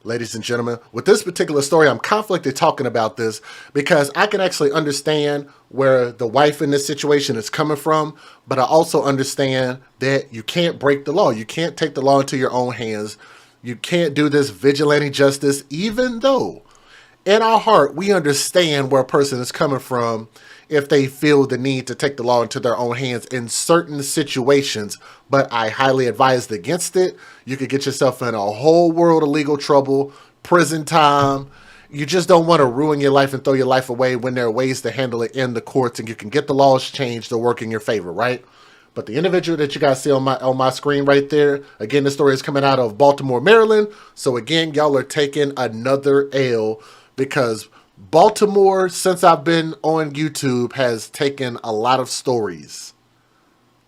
ladies and gentlemen. With this particular story, I'm conflicted talking about this because I can actually understand where the wife in this situation is coming from, but I also understand that you can't break the law. You can't take the law into your own hands. You can't do this vigilante justice, even though in our heart we understand where a person is coming from if they feel the need to take the law into their own hands in certain situations, but I highly advise against it. You could get yourself in a whole world of legal trouble, prison time. You just don't want to ruin your life and throw your life away when there are ways to handle it in the courts and you can get the laws changed to work in your favor, right? But the individual that you guys see on my screen right there, again, the story is coming out of Baltimore, Maryland. So again, y'all are taking another L because Baltimore, since I've been on YouTube, has taken a lot of stories.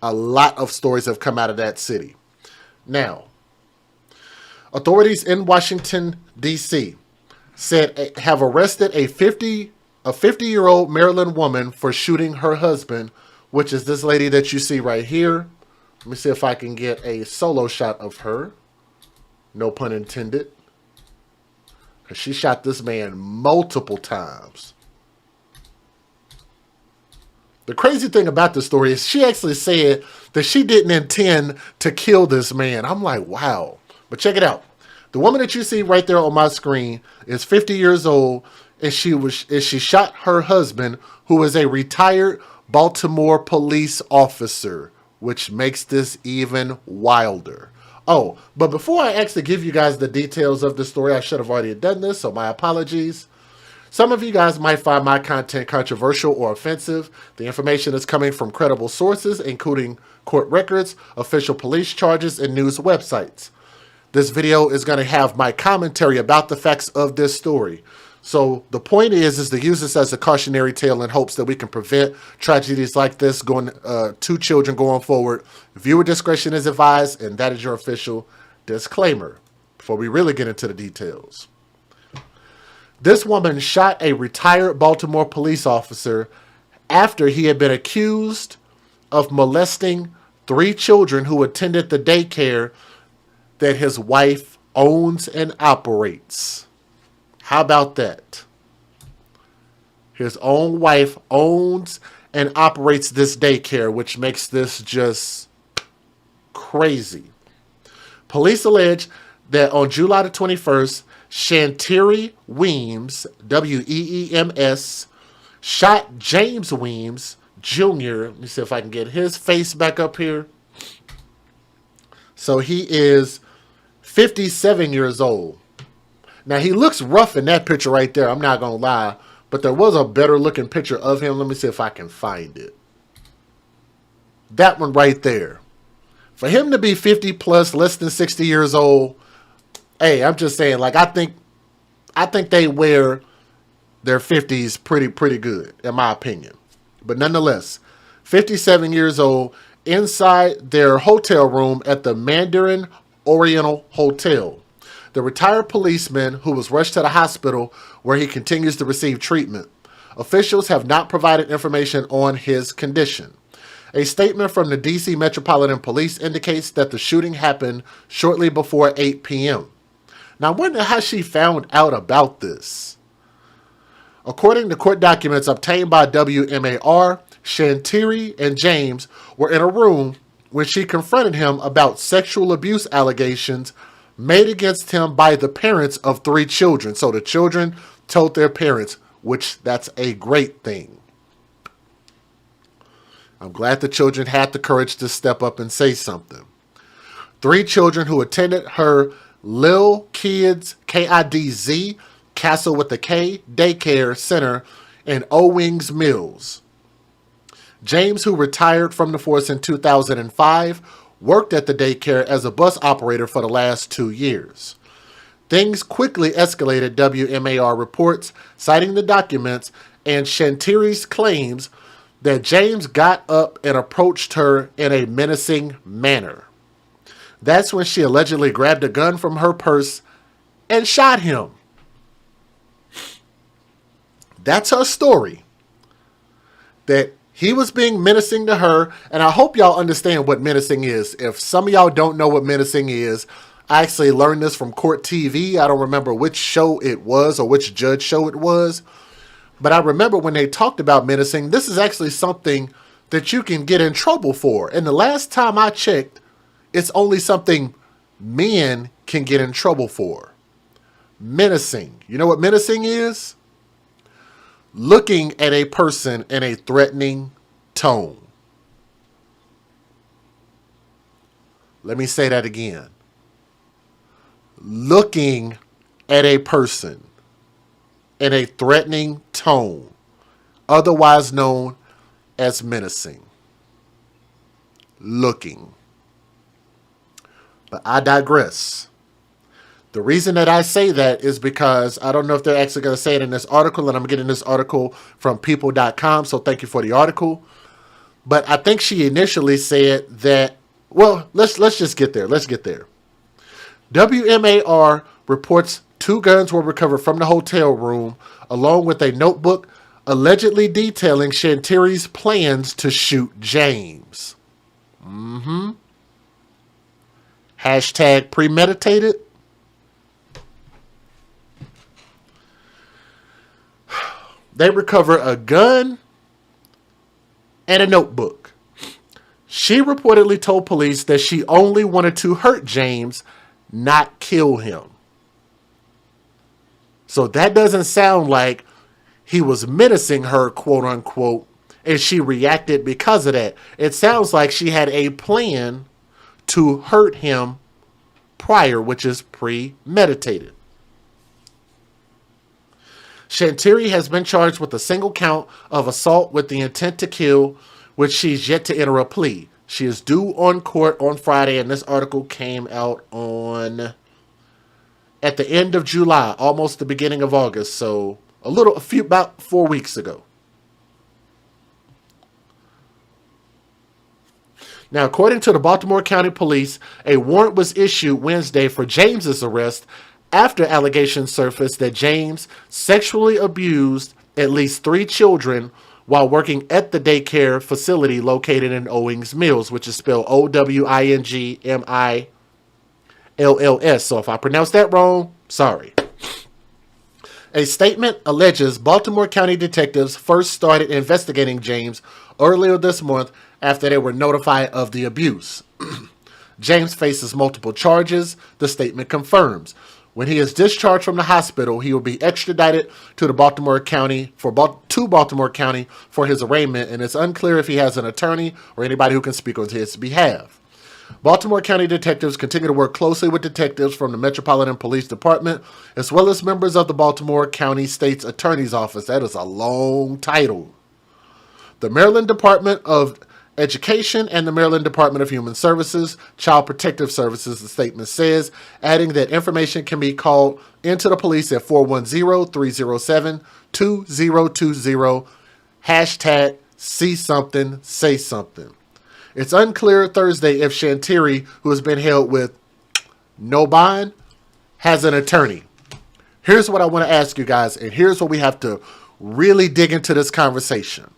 A lot of stories have come out of that city. Now, authorities in Washington, D.C. said have arrested a 50-year-old Maryland woman for shooting her husband, which is this lady that you see right here. Let me see if I can get a solo shot of her. No pun intended. She shot this man multiple times. The crazy thing about this story is she actually said that she didn't intend to kill this man. I'm like, wow. But check it out. The woman that you see right there on my screen is 50 years old, and she shot her husband, who is a retired Baltimore police officer, which makes this even wilder. Oh, but before I actually give you guys the details of the story, I should have already done this, so my apologies. Some of you guys might find my content controversial or offensive. The information is coming from credible sources, including court records, official police charges, and news websites. This video is going to have my commentary about the facts of this story. So the point is to use this as a cautionary tale in hopes that we can prevent tragedies like this going to children going forward. Viewer discretion is advised, and that is your official disclaimer before we really get into the details. This woman shot a retired Baltimore police officer after he had been accused of molesting 3 children who attended the daycare that his wife owns and operates. How about that? His own wife owns and operates this daycare, which makes this just crazy. Police allege that on July the 21st, Shantiri Weems, W-E-E-M-S, shot James Weems Jr. Let me see if I can get his face back up here. So he is 57 years old. Now, he looks rough in that picture right there. I'm not going to lie. But there was a better looking picture of him. Let me see if I can find it. That one right there. For him to be 50 plus, less than 60 years old, hey, I'm just saying, like, I think they wear their 50s pretty good, in my opinion. But nonetheless, 57 years old, inside their hotel room at the Mandarin Oriental Hotel. The retired policeman who was rushed to the hospital where he continues to receive treatment. Officials have not provided information on his condition. A statement from the D.C. Metropolitan Police indicates that the shooting happened shortly before 8 p.m. Now, I wonder how she found out about this. According to court documents obtained by WMAR, Shantiri and James were in a room when she confronted him about sexual abuse allegations made against him by the parents of 3 children. So the children told their parents, which that's a great thing. I'm glad the children had the courage to step up and say something. 3 children who attended her Lil Kids, K-I-D-Z, Castle with the K, Daycare Center in Owings Mills. James, who retired from the force in 2005, worked at the daycare as a bus operator for the last 2 years. Things quickly escalated, WMAR reports, citing the documents and Shantiri's claims that James got up and approached her in a menacing manner. That's when she allegedly grabbed a gun from her purse and shot him. That's her story. That he was being menacing to her, and I hope y'all understand what menacing is. If some of y'all don't know what menacing is, I actually learned this from Court TV. I don't remember which show it was or which judge show it was. But I remember when they talked about menacing, this is actually something that you can get in trouble for. And the last time I checked, it's only something men can get in trouble for. Menacing. You know what menacing is? Looking at a person in a threatening tone. Let me say that again. Looking at a person in a threatening tone, otherwise known as menacing. Looking. But I digress. The reason that I say that is because I don't know if they're actually going to say it in this article, and I'm getting this article from people.com, so thank you for the article. But I think she initially said that, well, let's just get there. Let's get there. WMAR reports 2 guns were recovered from the hotel room, along with a notebook allegedly detailing Shantiri's plans to shoot James. Hashtag premeditated. They recover a gun and a notebook. She reportedly told police that she only wanted to hurt James, not kill him. So that doesn't sound like he was menacing her, quote unquote, and she reacted because of that. It sounds like she had a plan to hurt him prior, which is premeditated. Shantiri has been charged with a single count of assault with the intent to kill, which she's yet to enter a plea. She is due on court on Friday, and this article came out at the end of July, almost the beginning of August, so about 4 weeks ago. Now, according to the Baltimore County Police, a warrant was issued Wednesday for James's arrest after allegations surfaced that James sexually abused at least 3 children while working at the daycare facility located in Owings Mills, which is spelled Owingmills. So if I pronounced that wrong, sorry. A statement alleges Baltimore County detectives first started investigating James earlier this month after they were notified of the abuse. James faces multiple charges, the statement confirms. When he is discharged from the hospital, he will be extradited to Baltimore County for his arraignment, and it's unclear if he has an attorney or anybody who can speak on his behalf. Baltimore County detectives continue to work closely with detectives from the Metropolitan Police Department, as well as members of the Baltimore County State's Attorney's Office. That is a long title. The Maryland Department of Education and the Maryland Department of Human Services, Child Protective Services, the statement says, adding that information can be called into the police at 410-307-2020, hashtag see something, say something. It's unclear Thursday if Shantiri, who has been held with no bond, has an attorney. Here's what I want to ask you guys, and here's what we have to really dig into this conversation.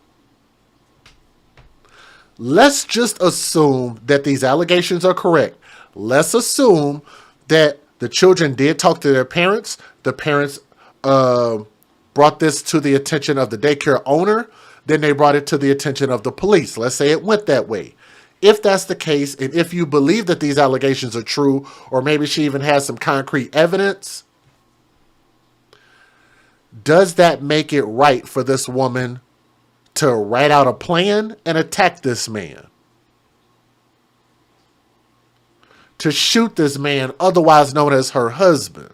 Let's just assume that these allegations are correct. Let's assume that the children did talk to their parents. The parents brought this to the attention of the daycare owner. Then they brought it to the attention of the police. Let's say it went that way. If that's the case, and if you believe that these allegations are true, or maybe she even has some concrete evidence, does that make it right for this woman to write out a plan and attack this man? To shoot this man, otherwise known as her husband.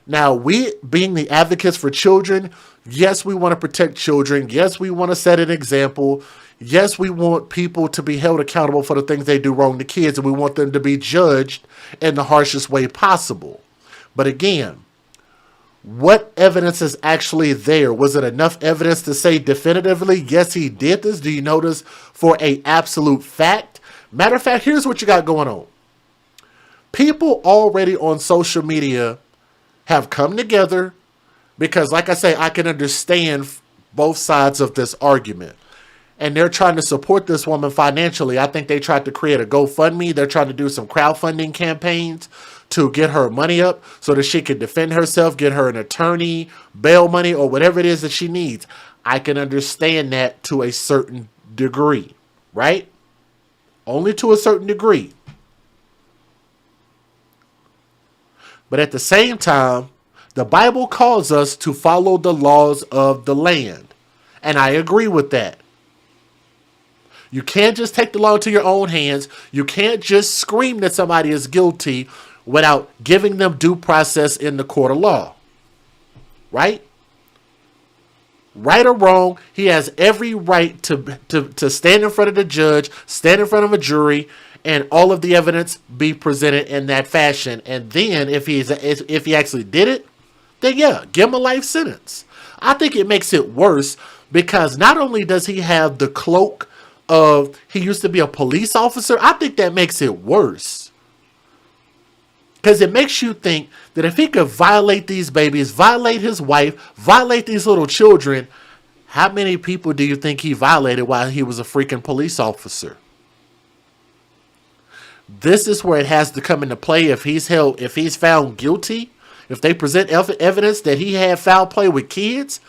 Now, we, being the advocates for children, yes, we want to protect children. Yes, we want to set an example. Yes, we want people to be held accountable for the things they do wrong to kids, and we want them to be judged in the harshest way possible. But again, what evidence is actually there? Was it enough evidence to say definitively, yes, he did this? Do you know this for an absolute fact? Matter of fact, here's what you got going on. People already on social media have come together because, like I say, I can understand both sides of this argument. and they're trying to support this woman financially. I think they tried to create a GoFundMe. They're trying to do some crowdfunding campaigns to get her money up so that she can defend herself, get her an attorney, bail money, or whatever it is that she needs. I can understand that to a certain degree, right? Only to a certain degree. But at the same time, the Bible calls us to follow the laws of the land. And I agree with that. You can't just take the law into your own hands. You can't just scream that somebody is guilty without giving them due process in the court of law. Right? Right or wrong, he has every right to stand in front of the judge, stand in front of a jury, and all of the evidence be presented in that fashion. And then if he actually did it, then yeah, give him a life sentence. I think it makes it worse because not only does he have the cloak of he used to be a police officer, I think that makes it worse. Because it makes you think that if he could violate these babies, violate his wife, violate these little children, how many people do you think he violated while he was a freaking police officer? This is where it has to come into play. If he's found guilty, if they present evidence that he had foul play with kids,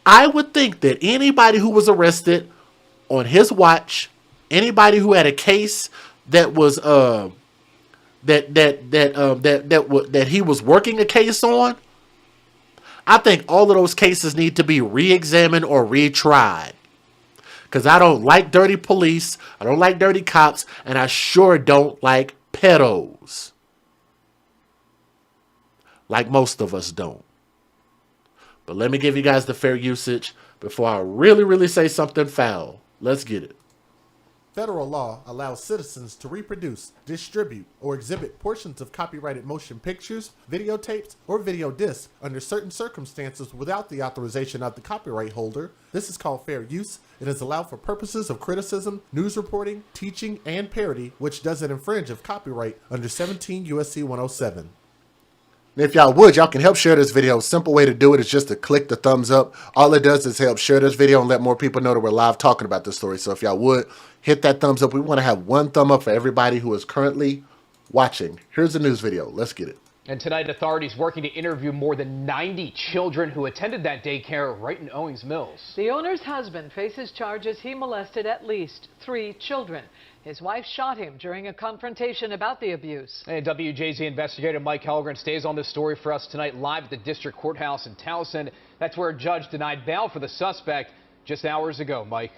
I would think that anybody who was arrested on his watch, anybody who had a case that was that he was working a case on, I think all of those cases need to be re-examined or retried. Because I don't like dirty police, I don't like dirty cops, and I sure don't like pedos. Like most of us don't. But let me give you guys the fair usage before I really say something foul. Let's get it. Federal law allows citizens to reproduce, distribute, or exhibit portions of copyrighted motion pictures, videotapes, or video discs under certain circumstances without the authorization of the copyright holder. This is called fair use. It is allowed for purposes of criticism, news reporting, teaching, and parody, which doesn't infringe of copyright under 17 U.S.C. 107. And if y'all would, y'all can help share this video. Simple way to do it is just to click the thumbs up. All it does is help share this video and let more people know that we're live talking about this story. So if y'all would, hit that thumbs up. We want to have one thumb up for everybody who is currently watching. Here's the news video. Let's get it. And tonight, authorities working to interview more than 90 children who attended that daycare right in Owings Mills. The owner's husband faces charges he molested at least 3 children. His wife shot him during a confrontation about the abuse. And WJZ investigator Mike Helgren stays on this story for us tonight live at the district courthouse in Towson. That's where a judge denied bail for the suspect just hours ago. Mike.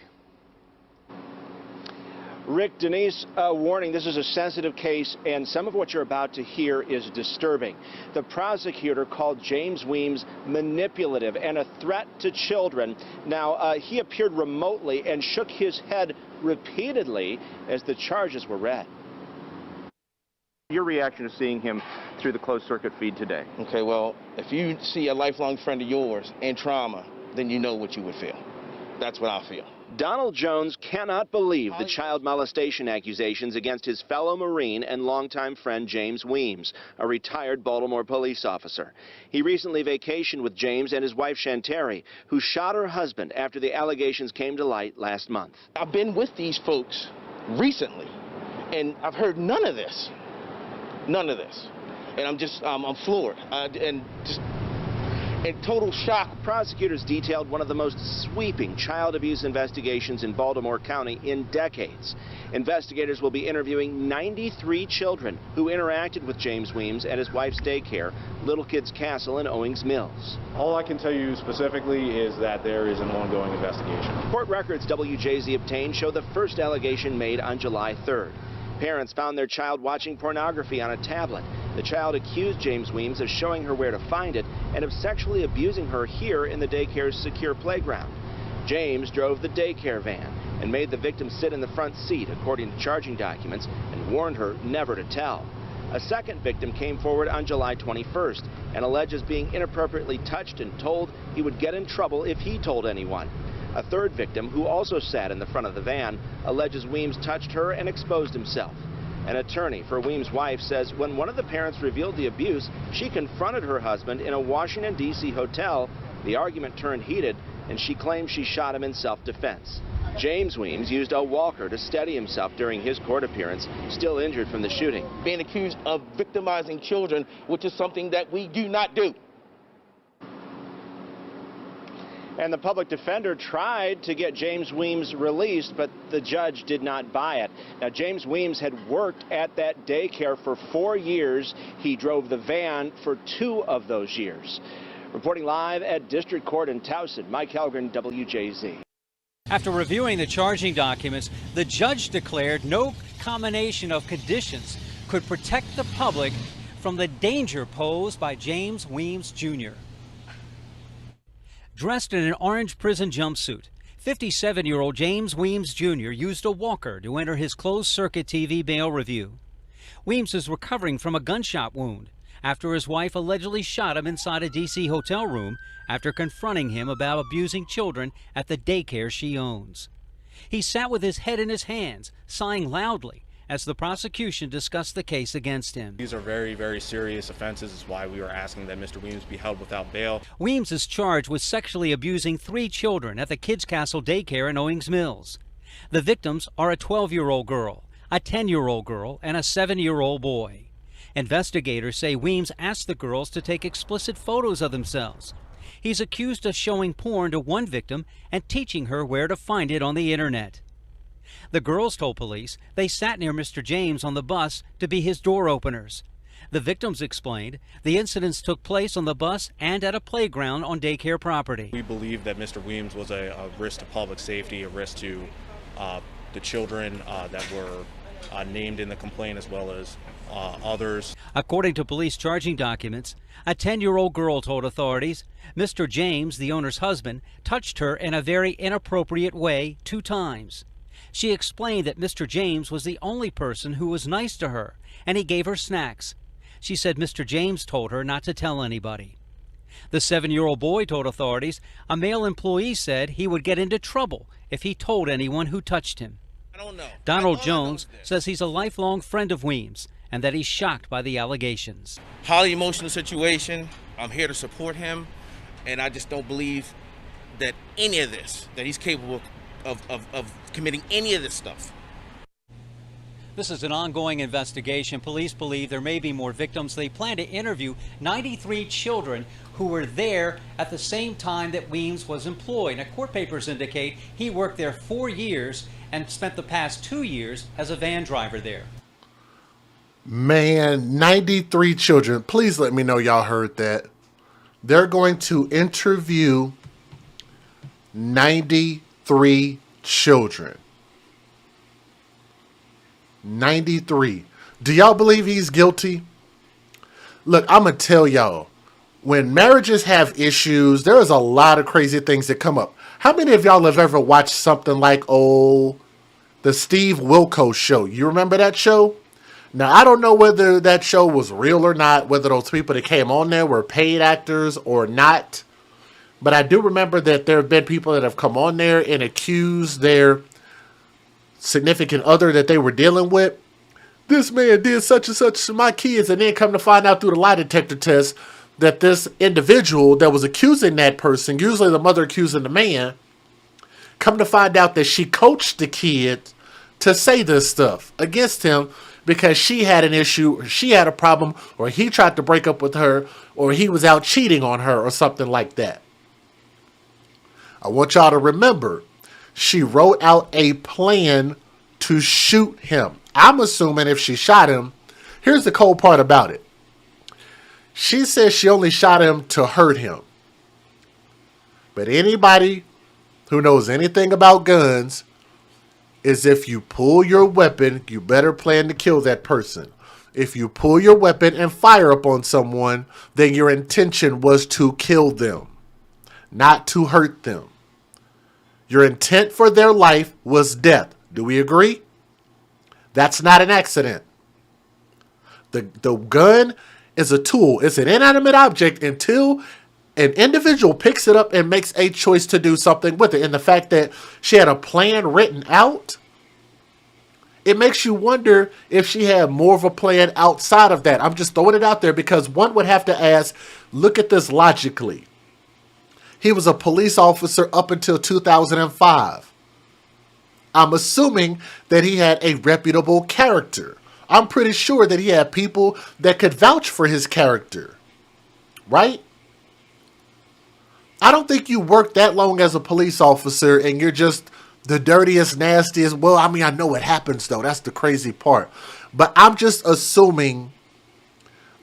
Rick, Denise, warning, this is a sensitive case, and some of what you're about to hear is disturbing. The prosecutor called James Weems manipulative and a threat to children. Now, he appeared remotely and shook his head repeatedly as the charges were read. Your reaction to seeing him through the closed-circuit feed today? Okay, well, if you see a lifelong friend of yours in trauma, then you know what you would feel. That's what I feel. Donald Jones cannot believe the child molestation accusations against his fellow Marine and longtime friend James Weems, a retired Baltimore police officer. He recently vacationed with James and his wife Shantari, who shot her husband after the allegations came to light last month. I've been with these folks recently, and I've heard none of this. None of this. And I'm floored. In total shock. Prosecutors detailed one of the most sweeping child abuse investigations in Baltimore County in decades. Investigators will be interviewing 93 children who interacted with James Weems at his wife's daycare, Little Kids Castle in Owings Mills. All I can tell you specifically is that there is an ongoing investigation. Court records WJZ obtained show the first allegation made on July 3rd. Parents found their child watching pornography on a tablet. The child accused James Weems of showing her where to find it and of sexually abusing her here in the daycare's secure playground. James drove the daycare van and made the victim sit in the front seat, according to charging documents, and warned her never to tell. A second victim came forward on July 21st and alleges being inappropriately touched and told he would get in trouble if he told anyone. A third victim, who also sat in the front of the van, alleges Weems touched her and exposed himself. An attorney for Weems' wife says when one of the parents revealed the abuse, she confronted her husband in a Washington, D.C. hotel. The argument turned heated, and she claims she shot him in self-defense. James Weems used a walker to steady himself during his court appearance, still injured from the shooting. Being accused of victimizing children, which is something that we do not do. And the public defender tried to get James Weems released, but the judge did not buy it. Now, James Weems had worked at that daycare for 4 years. He drove the van for 2 of those years. Reporting live at District Court in Towson, Mike Helgren, WJZ. After reviewing the charging documents, the judge declared no combination of conditions could protect the public from the danger posed by James Weems Jr. Dressed in an orange prison jumpsuit, 57-year-old James Weems Jr. used a walker to enter his closed-circuit TV bail review. Weems is recovering from a gunshot wound after his wife allegedly shot him inside a D.C. hotel room after confronting him about abusing children at the daycare she owns. He sat with his head in his hands, sighing loudly as the prosecution discussed the case against him. These are very, very serious offenses. Is why we were asking that Mr. Weems be held without bail. Weems is charged with sexually abusing 3 children at the Kids Castle Daycare in Owings Mills. The victims are a 12-year-old girl, a 10-year-old girl, and a 7-year-old boy. Investigators say Weems asked the girls to take explicit photos of themselves. He's accused of showing porn to one victim and teaching her where to find it on the internet. The girls told police they sat near Mr. James on the bus to be his door openers. The victims explained the incidents took place on the bus and at a playground on daycare property. We believe that Mr. Weems was a risk to public safety, a risk to the children that were named in the complaint, as well as others. According to police charging documents, a 10-year-old girl told authorities Mr. James, the owner's husband, touched her in a very inappropriate way 2 times. She explained that Mr. James was the only person who was nice to her, and he gave her snacks. She said Mr. James told her not to tell anybody. The 7-year-old boy told authorities a male employee said he would get into trouble if he told anyone who touched him. I don't know. Donald Jones says he's a lifelong friend of Weems and that he's shocked by the allegations. Highly emotional situation. I'm here to support him, and I just don't believe that any of this, that he's capable of committing any of this stuff. This is an ongoing investigation. Police believe there may be more victims. They plan to interview 93 children who were there at the same time that Weems was employed. Now, court papers indicate he worked there 4 years and spent the past 2 years as a van driver there. Man, 93 children. Please let me know y'all heard that. They're going to interview 93 children. 93. Do y'all believe he's guilty? Look, I'm going to tell y'all, when marriages have issues, there is a lot of crazy things that come up. How many of y'all have ever watched something like, the Steve Wilkos show? You remember that show? Now, I don't know whether that show was real or not, whether those people that came on there were paid actors or not. But I do remember that there have been people that have come on there and accused their significant other that they were dealing with. This man did such and such to my kids, and then come to find out through the lie detector test that this individual that was accusing that person, usually the mother accusing the man, come to find out that she coached the kid to say this stuff against him because she had an issue, or she had a problem, or he tried to break up with her, or he was out cheating on her, or something like that. I want y'all to remember, she wrote out a plan to shoot him. I'm assuming if she shot him, here's the cold part about it. She says she only shot him to hurt him. But anybody who knows anything about guns is if you pull your weapon, you better plan to kill that person. If you pull your weapon and fire upon someone, then your intention was to kill them, not to hurt them. Your intent for their life was death. Do we agree? That's not an accident. The gun is a tool. It's an inanimate object until an individual picks it up and makes a choice to do something with it. And the fact that she had a plan written out, it makes you wonder if she had more of a plan outside of that. I'm just throwing it out there because one would have to ask, look at this logically. He was a police officer up until 2005. I'm assuming that he had a reputable character. I'm pretty sure that he had people that could vouch for his character. Right? I don't think you worked that long as a police officer and you're just the dirtiest, nastiest. Well, I mean, I know it happens, though. That's the crazy part. But I'm just assuming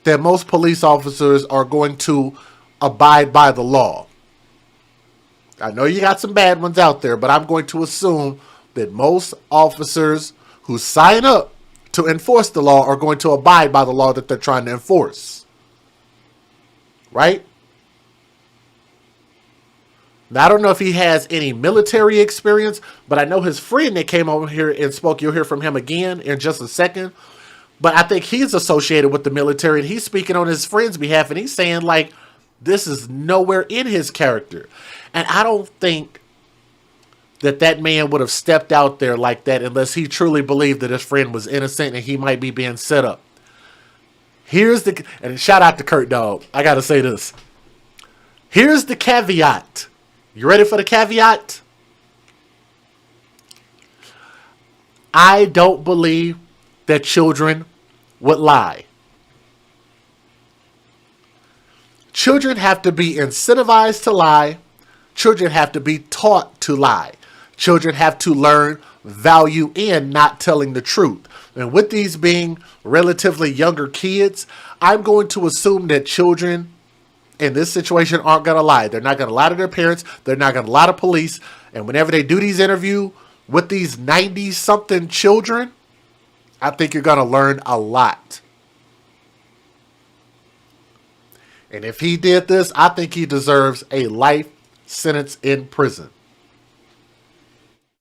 that most police officers are going to abide by the law. I know you got some bad ones out there, but I'm going to assume that most officers who sign up to enforce the law are going to abide by the law that they're trying to enforce. Right? Now, I don't know if he has any military experience, but I know his friend that came over here and spoke. You'll hear from him again in just a second. But I think he's associated with the military, and he's speaking on his friend's behalf, and he's saying, like, this is nowhere in his character. And I don't think that that man would have stepped out there like that unless he truly believed that his friend was innocent and he might be being set up. And shout out to Kurt Dog. I got to say this. Here's the caveat. You ready for the caveat? I don't believe that children would lie. Children have to be incentivized to lie. Children have to be taught to lie. Children have to learn value in not telling the truth. And with these being relatively younger kids, I'm going to assume that children in this situation aren't going to lie. They're not going to lie to their parents. They're not going to lie to police. And whenever they do these interviews with these 90-something children, I think you're going to learn a lot. And if he did this, I think he deserves a life sentence in prison.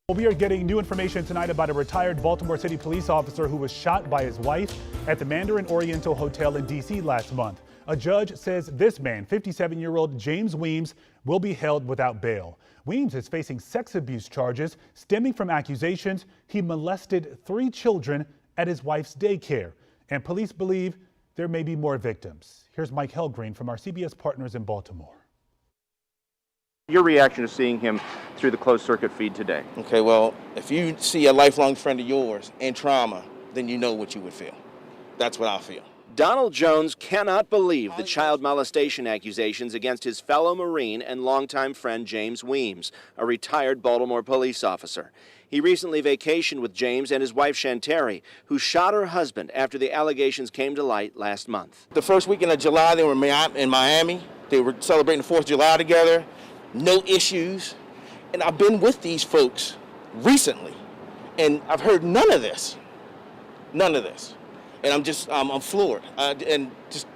We are getting new information tonight about a retired Baltimore City police officer who was shot by his wife at the Mandarin Oriental Hotel in D.C. last month. A judge says this man, 57-year-old James Weems, will be held without bail. Weems is facing sex abuse charges stemming from accusations he molested 3 children at his wife's daycare. And police believe there may be more victims. Here's Mike Helgreen from our CBS partners in Baltimore. Your reaction to seeing him through the closed circuit feed today? Okay, well, if you see a lifelong friend of yours in trauma, then you know what you would feel. That's what I feel. Donald Jones cannot believe the child molestation accusations against his fellow Marine and longtime friend James Weems, a retired Baltimore police officer. He recently vacationed with James and his wife Shanteri, who shot her husband after the allegations came to light last month. The first weekend of July, they were in Miami. They were celebrating the 4th of July together. No issues. And I've been with these folks recently, and I've heard none of this. None of this. And I'm floored and just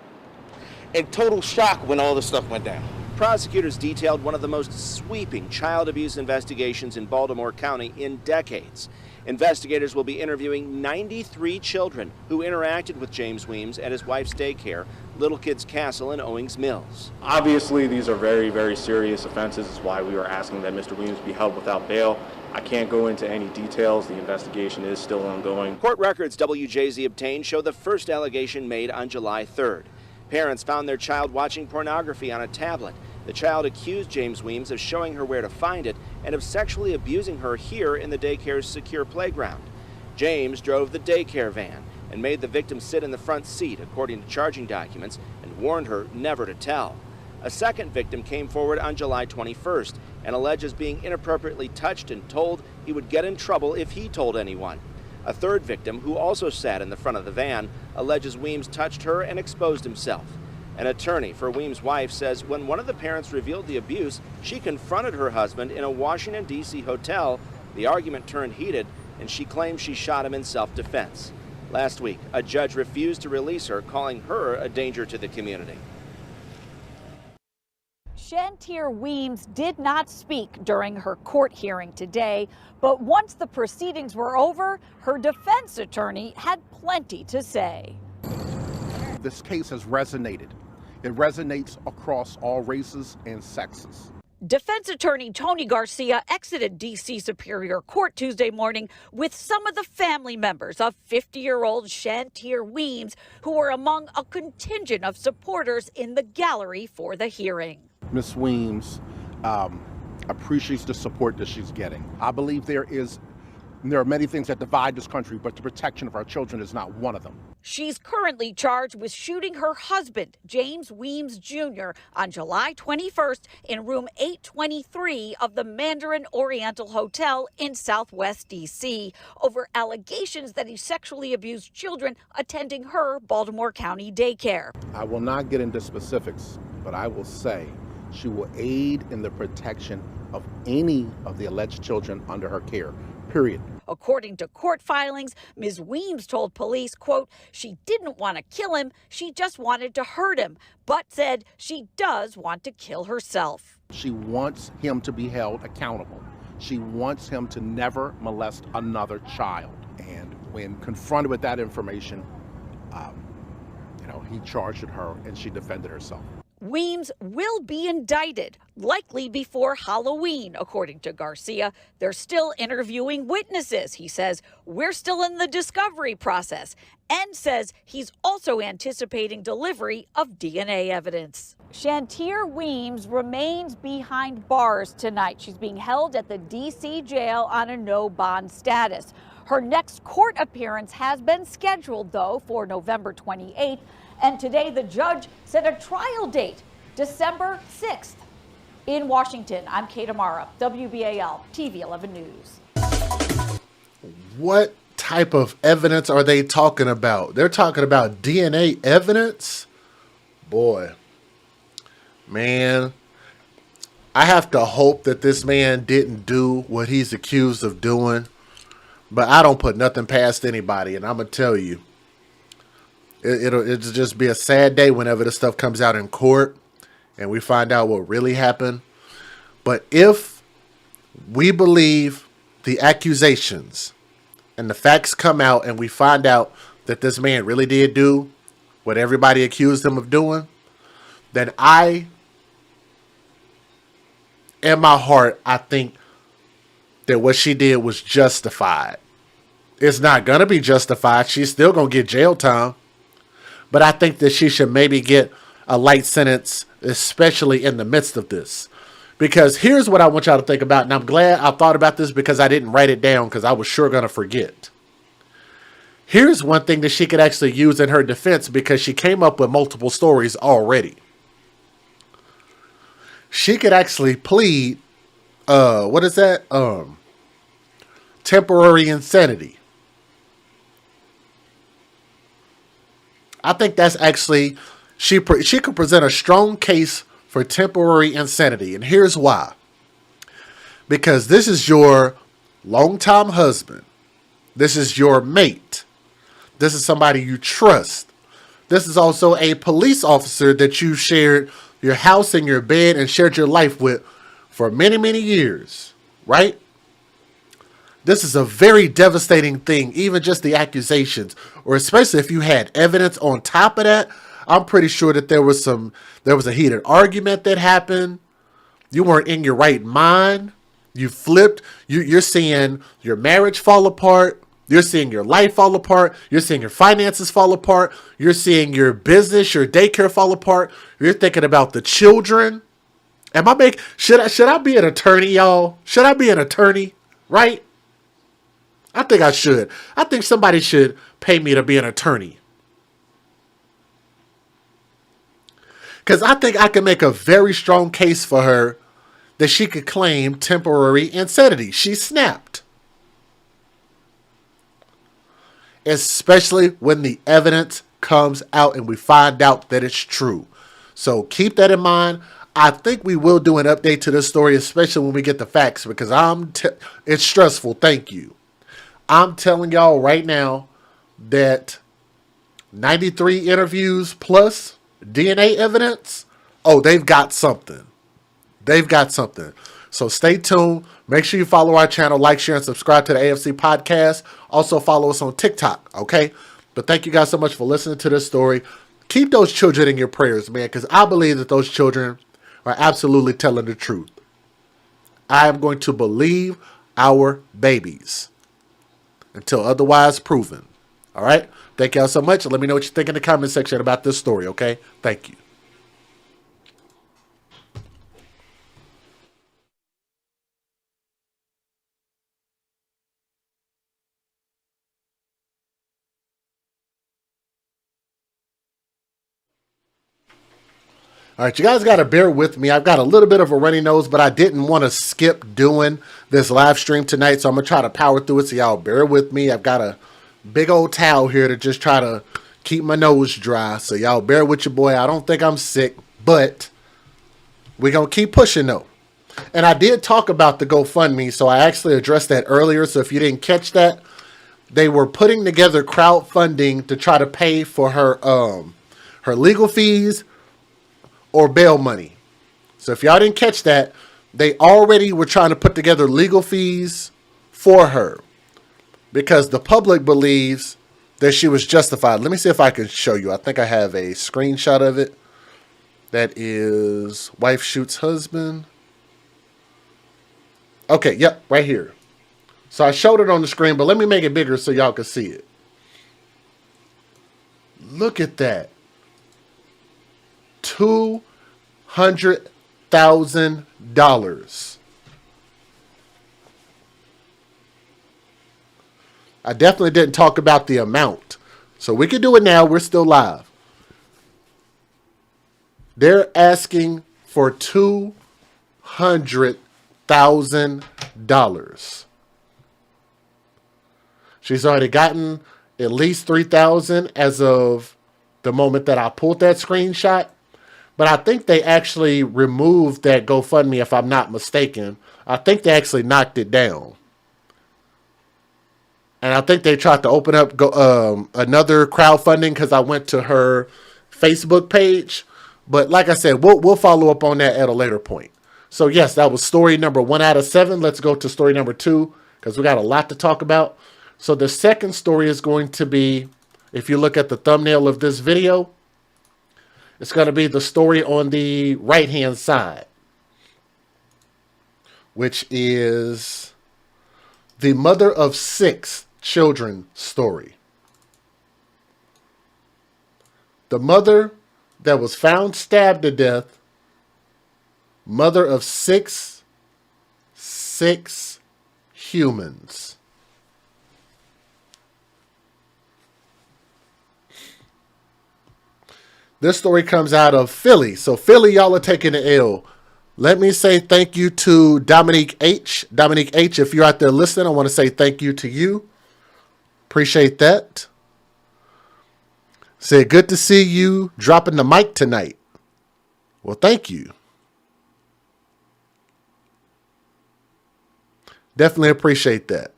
in total shock when all this stuff went down. Prosecutors detailed one of the most sweeping child abuse investigations in Baltimore County in decades. Investigators will be interviewing 93 children who interacted with James Weems at his wife's daycare, Little Kids Castle in Owings Mills. Obviously, these are very, very serious offenses. That's why we are asking that Mr. Weems be held without bail. I can't go into any details. The investigation is still ongoing. Court records WJZ obtained show the first allegation made on July 3rd. Parents found their child watching pornography on a tablet. The child accused James Weems of showing her where to find it and of sexually abusing her here in the daycare's secure playground. James drove the daycare van and made the victim sit in the front seat, according to charging documents, and warned her never to tell. A second victim came forward on July 21st and alleges being inappropriately touched and told he would get in trouble if he told anyone. A third victim, who also sat in the front of the van, alleges Weems touched her and exposed himself. An attorney for Weems' wife says when one of the parents revealed the abuse, she confronted her husband in a Washington, D.C. hotel. The argument turned heated, and she claims she shot him in self-defense. Last week, a judge refused to release her, calling her a danger to the community. Shanteri Weems did not speak during her court hearing today, but once the proceedings were over, her defense attorney had plenty to say. This case has resonated. It resonates across all races and sexes. Defense attorney Tony Garcia exited D.C. Superior Court Tuesday morning with some of the family members of 50-year-old Shanteri Weems, who were among a contingent of supporters in the gallery for the hearing. Ms. Weems appreciates the support that she's getting. I believe there is And there are many things that divide this country, but the protection of our children is not one of them. She's currently charged with shooting her husband, James Weems Jr., on July 21st in room 823 of the Mandarin Oriental Hotel in Southwest D.C. over allegations that he sexually abused children attending her Baltimore County daycare. I will not get into specifics, but I will say she will aid in the protection of any of the alleged children under her care, period. According to court filings, Ms. Weems told police, quote, she didn't want to kill him, she just wanted to hurt him, but said she does want to kill herself. She wants him to be held accountable. She wants him to never molest another child. And when confronted with that information, he charged her and she defended herself. Weems will be indicted, likely before Halloween, according to Garcia. They're still interviewing witnesses. He says, we're still in the discovery process, and says he's also anticipating delivery of DNA evidence. Shantir Weems remains behind bars tonight. She's being held at the D.C. jail on a no bond status. Her next court appearance has been scheduled, though, for November 28th. And today, the judge set a trial date, December 6th, in Washington. I'm Kate Amara, WBAL TV 11 News. What type of evidence are they talking about? They're talking about DNA evidence? Boy, man, I have to hope that this man didn't do what he's accused of doing, but I don't put nothing past anybody, and I'm going to tell you, it'll just be a sad day whenever this stuff comes out in court and we find out what really happened. But if we believe the accusations and the facts come out and we find out that this man really did do what everybody accused him of doing, then in my heart, I think that what she did was justified. It's not going to be justified. She's still going to get jail time. But I think that she should maybe get a light sentence, especially in the midst of this. Because here's what I want y'all to think about, and I'm glad I thought about this because I didn't write it down because I was sure going to forget. Here's one thing that she could actually use in her defense because she came up with multiple stories already. She could actually plead, temporary insanity. I think that's actually, she could present a strong case for temporary insanity. And here's why. Because this is your longtime husband. This is your mate. This is somebody you trust. This is also a police officer that you shared your house and your bed and shared your life with for many, many years, right? This is a very devastating thing, even just the accusations, or especially if you had evidence on top of that. I'm pretty sure that there was a heated argument that happened. You weren't in your right mind. You flipped. You're seeing your marriage fall apart. You're seeing your life fall apart. You're seeing your finances fall apart. You're seeing your business, your daycare fall apart. You're thinking about the children. Should I be an attorney, y'all? Should I be an attorney? Right? I think I should. I think somebody should pay me to be an attorney. Because I think I can make a very strong case for her that she could claim temporary insanity. She snapped. Especially when the evidence comes out and we find out that it's true. So keep that in mind. I think we will do an update to this story, especially when we get the facts, because it's stressful. Thank you. I'm telling y'all right now that 93 interviews plus DNA evidence, they've got something. They've got something. So stay tuned. Make sure you follow our channel, like, share, and subscribe to the AFC podcast. Also follow us on TikTok, okay? But thank you guys so much for listening to this story. Keep those children in your prayers, man, because I believe that those children are absolutely telling the truth. I am going to believe our babies until otherwise proven. All right? Thank y'all so much. Let me know what you think in the comment section about this story, okay? Thank you. All right, you guys got to bear with me. I've got a little bit of a runny nose, but I didn't want to skip doing this live stream tonight, so I'm going to try to power through it, so y'all bear with me. I've got a big old towel here to just try to keep my nose dry, so y'all bear with your boy. I don't think I'm sick, but we're going to keep pushing, though. And I did talk about the GoFundMe, so I actually addressed that earlier, so if you didn't catch that, they were putting together crowdfunding to try to pay for her legal fees or bail money. So if y'all didn't catch that, they already were trying to put together legal fees for her because the public believes that she was justified. Let me see if I can show you. I think I have a screenshot of it. That is wife shoots husband. Okay, yep, right here. So I showed it on the screen, but let me make it bigger so y'all can see it. Look at that. $200,000. I definitely didn't talk about the amount. So we can do it now. We're still live. They're asking for $200,000. She's already gotten at least $3,000 as of the moment that I pulled that screenshot. But I think they actually removed that GoFundMe, if I'm not mistaken. I think they actually knocked it down. And I think they tried to open up another crowdfunding because I went to her Facebook page. But like I said, we'll follow up on that at a later point. So yes, that was story number 1 out of 7. Let's go to story number 2 because we got a lot to talk about. So the second story is going to be, if you look at the thumbnail of this video, it's going to be the story on the right-hand side, which is the mother of 6 children story. The mother that was found stabbed to death, mother of 6 humans. This story comes out of Philly. So Philly, y'all are taking the L. Let me say thank you to Dominique H. Dominique H, if you're out there listening, I want to say thank you to you. Appreciate that. Say good to see you dropping the mic tonight. Well, thank you. Definitely appreciate that.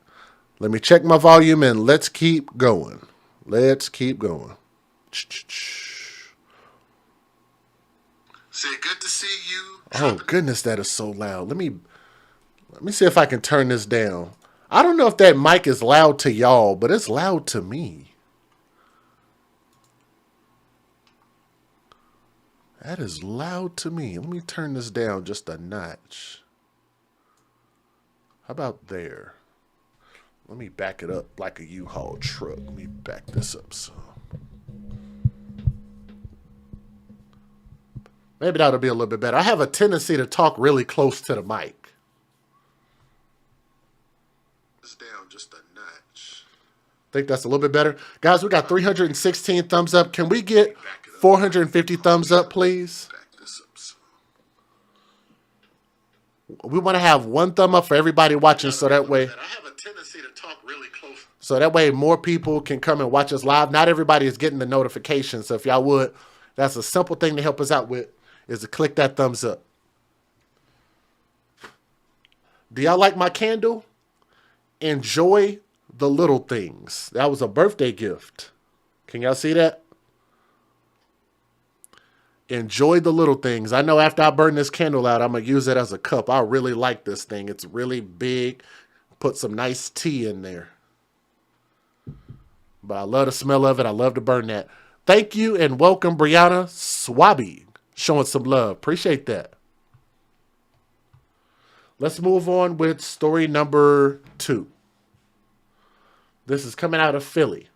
Let me check my volume and let's keep going. Let's keep going. Say good to see you. Oh goodness, that is so loud. Let me see if I can turn this down. I don't know if that mic is loud to y'all, but it's loud to me. That is loud to me. Let me turn this down just a notch. How about there? Let me back it up like a U-Haul truck. Let me back this up some. Maybe that'll be a little bit better. I have a tendency to talk really close to the mic. It's down just a notch. Think that's a little bit better. Guys, we got 316 thumbs up. Can we get 450 thumbs up, please? We want to have 1 thumb up for everybody watching so that way. I have a tendency to talk really close. So that way more people can come and watch us live. Not everybody is getting the notification. So if y'all would, that's a simple thing to help us out with, is to click that thumbs up. Do y'all like my candle? Enjoy the little things. That was a birthday gift. Can y'all see that? Enjoy the little things. I know after I burn this candle out, I'm going to use it as a cup. I really like this thing. It's really big. Put some nice tea in there. But I love the smell of it. I love to burn that. Thank you and welcome, Brianna Swaby. Showing some love. Appreciate that. Let's move on with story number 2. This is coming out of Philly.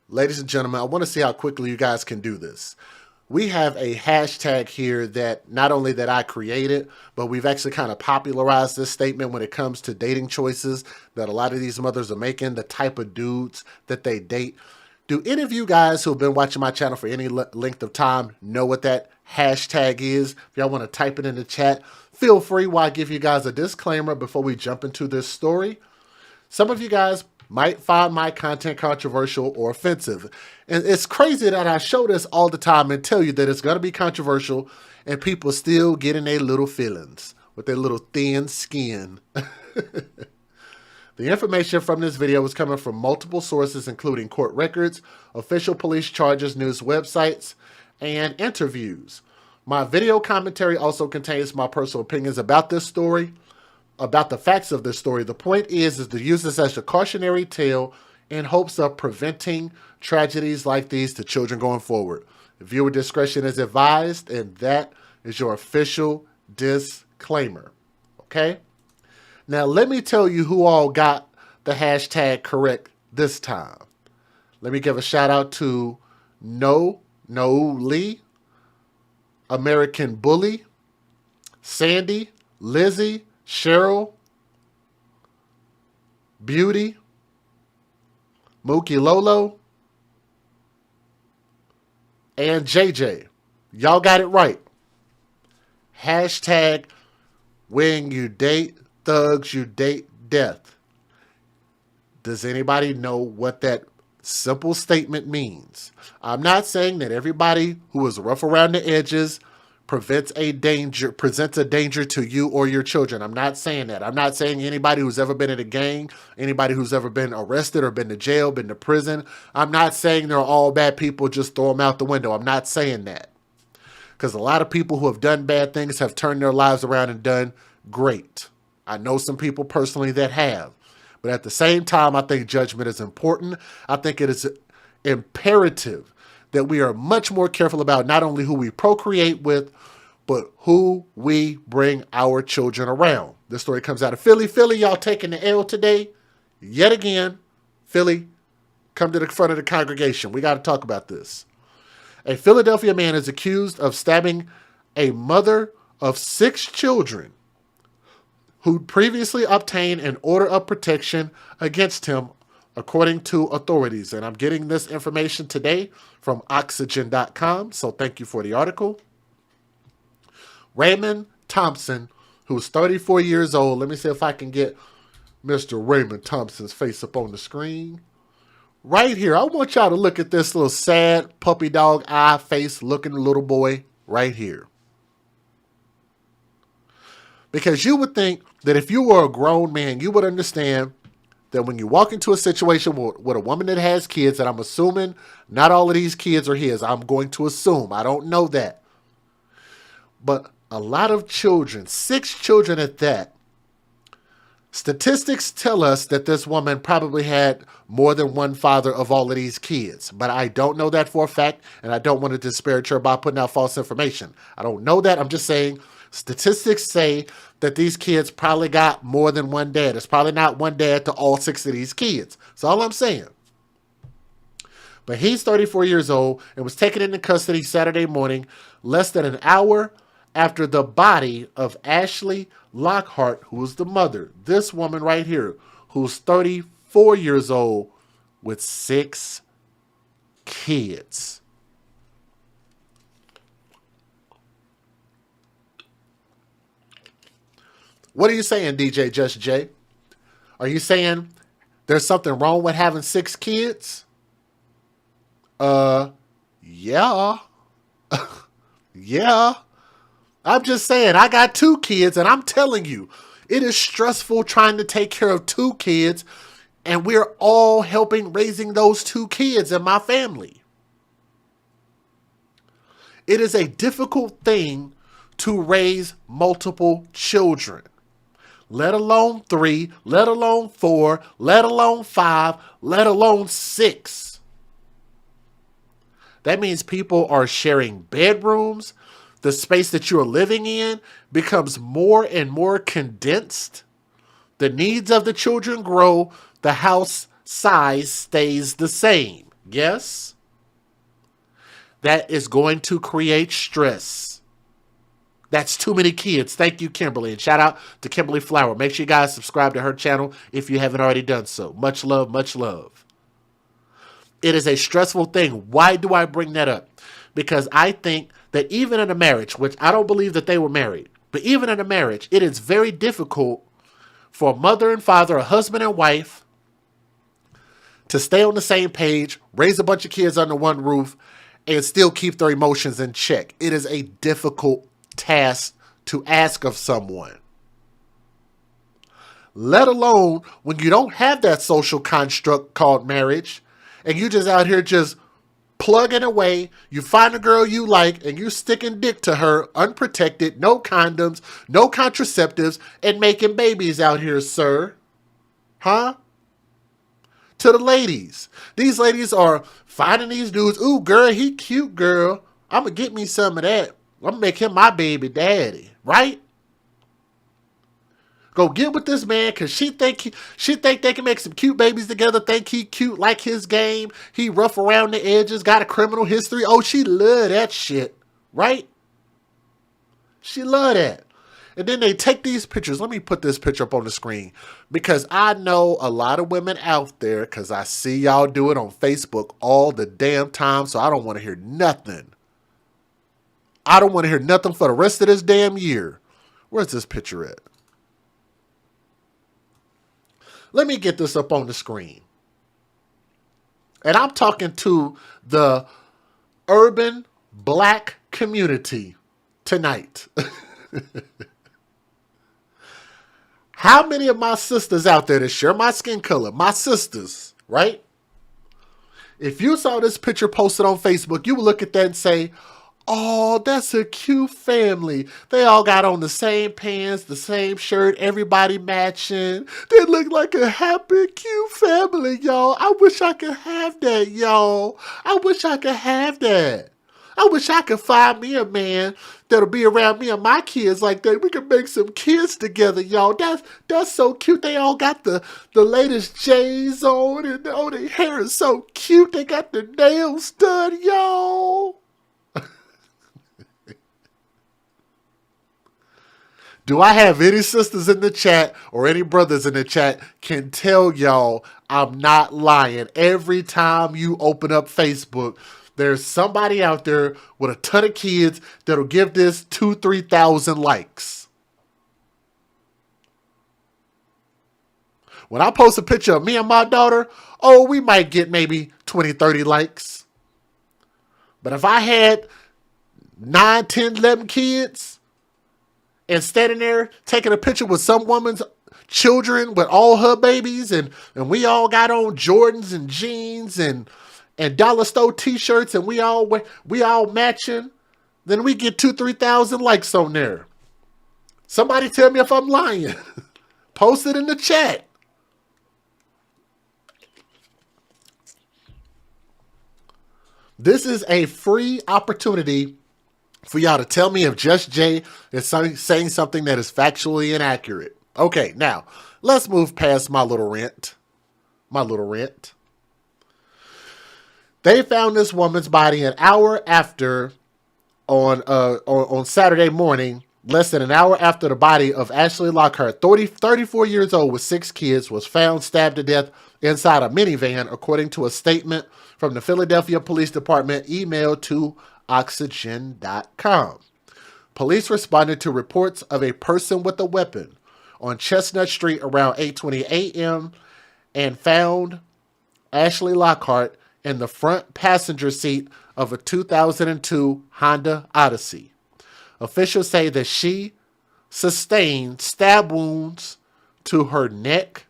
Ladies and gentlemen, I want to see how quickly you guys can do this. we have a hashtag here that not only that I created, but we've actually kind of popularized this statement when it comes to dating choices that a lot of these mothers are making, the type of dudes that they date. Do any of you guys who have been watching my channel for any length of time know what that hashtag is? If y'all want to type it in the chat, feel free while I give you guys a disclaimer before we jump into this story. Some of you guys might find my content controversial or offensive. And it's crazy that I show this all the time and tell you that it's going to be controversial and people still getting their little feelings with their little thin skin. The information from this video is coming from multiple sources, including court records, official police charges, news websites, and interviews. My video commentary also contains my personal opinions about this story, about the facts of this story. The point is to use this as a cautionary tale in hopes of preventing tragedies like these to children going forward. Viewer discretion is advised, and that is your official disclaimer. Okay? Now, let me tell you who all got the hashtag correct this time. Let me give a shout out to No Lee, American Bully, Sandy, Lizzie, Cheryl, Beauty, Mookie Lolo, and JJ. Y'all got it right. Hashtag when you date thugs, you date death. Does anybody know what that simple statement means? I'm not saying that everybody who is rough around the edges presents a danger to you or your children. I'm not saying that. I'm not saying anybody who's ever been in a gang, anybody who's ever been arrested or been to jail, been to prison. I'm not saying they're all bad people, just throw them out the window. I'm not saying that. Because a lot of people who have done bad things have turned their lives around and done great. I know some people personally that have. But at the same time, I think judgment is important. I think it is imperative that we are much more careful about not only who we procreate with, but who we bring our children around. This story comes out of Philly. Philly, y'all taking the L today. Yet again, Philly, come to the front of the congregation. We got to talk about this. A Philadelphia man is accused of stabbing a mother of 6 children who previously obtained an order of protection against him, according to authorities. And I'm getting this information today from Oxygen.com, so thank you for the article. Raymond Thompson, who's 34 years old. Let me see if I can get Mr. Raymond Thompson's face up on the screen. Right here, I want y'all to look at this little sad puppy dog eye face looking little boy right here. Because you would think that if you were a grown man, you would understand that when you walk into a situation with a woman that has kids, and I'm assuming not all of these kids are his. I'm going to assume. I don't know that. But a lot of children, 6 children at that, statistics tell us that this woman probably had more than one father of all of these kids. But I don't know that for a fact, and I don't want to disparage her by putting out false information. I don't know that. I'm just saying statistics say that these kids probably got more than one dad. It's probably not one dad to all 6 of these kids. That's all I'm saying. But he's 34 years old and was taken into custody Saturday morning, less than an hour after the body of Ashley Lockhart, who was the mother, this woman right here, who's 34 years old with 6 kids. What are you saying, DJ Just J? Are you saying there's something wrong with having 6 kids? Yeah. Yeah. I'm just saying, I got 2 kids, and I'm telling you, it is stressful trying to take care of 2 kids, and we're all helping raising those 2 kids in my family. It is a difficult thing to raise multiple children. Let alone 3, let alone 4, let alone 5, let alone 6. That means people are sharing bedrooms. The space that you are living in becomes more and more condensed. The needs of the children grow. The house size stays the same. Yes? that is going to create stress. That's too many kids. Thank you, Kimberly. And shout out to Kimberly Flower. Make sure you guys subscribe to her channel if you haven't already done so. Much love, much love. It is a stressful thing. Why do I bring that up? Because I think that even in a marriage, which I don't believe that they were married, but even in a marriage, it is very difficult for a mother and father, a husband and wife, to stay on the same page, raise a bunch of kids under one roof, and still keep their emotions in check. It is a difficult task to ask of someone. Let alone when you don't have that social construct called marriage, and you just out here just plugging away. You find a girl you like, and you sticking dick to her, unprotected, no condoms, no contraceptives, and making babies out here, sir. Huh? To the ladies. These ladies are finding these dudes. Ooh, girl, he cute, girl. I'm going to get me some of that. I'm going to make him my baby daddy. Right? Go get with this man because she think they can make some cute babies together. Think he cute, like his game. He rough around the edges, got a criminal history. Oh, she love that shit. Right? She love that. And then they take these pictures. Let me put this picture up on the screen because I know a lot of women out there because I see y'all do it on Facebook all the damn time. So I don't want to hear nothing. I don't want to hear nothing for the rest of this damn year. Where's this picture at? Let me get this up on the screen. And I'm talking to the urban black community tonight. How many of my sisters out there that share my skin color, my sisters, right? If you saw this picture posted on Facebook, you would look at that and say, oh, that's a cute family. They all got on the same pants, the same shirt, everybody matching. They look like a happy, cute family, y'all. I wish I could have that, y'all. I wish I could have that. I wish I could find me a man that'll be around me and my kids like that. We can make some kids together, y'all. That's so cute. They all got the latest J's on, and oh, their hair is so cute. They got the nails done, y'all. Do I have any sisters in the chat or any brothers in the chat can tell y'all I'm not lying? Every time you open up Facebook, there's somebody out there with a ton of kids that'll give this 2,000-3,000 likes. When I post a picture of me and my daughter, oh, we might get maybe 20-30 likes. But if I had 9, 10, 11 kids and standing there taking a picture with some woman's children with all her babies, and we all got on Jordans and jeans and dollar store t-shirts, and we all matching, then we get 2,000-3,000 likes on there. Somebody tell me if I'm lying. Post it in the chat. This is a free opportunity for y'all to tell me if Just Jay is saying something that is factually inaccurate. Okay, now let's move past my little rant. They found this woman's body an hour after on Saturday morning, less than an hour after the body of Ashley Lockhart, 34 years old with 6 kids, was found stabbed to death inside a minivan, according to a statement from the Philadelphia Police Department emailed to Oxygen.com. Police responded to reports of a person with a weapon on Chestnut Street around 8:20 a.m. and found Ashley Lockhart in the front passenger seat of a 2002 Honda Odyssey. Officials say that she sustained stab wounds to her neck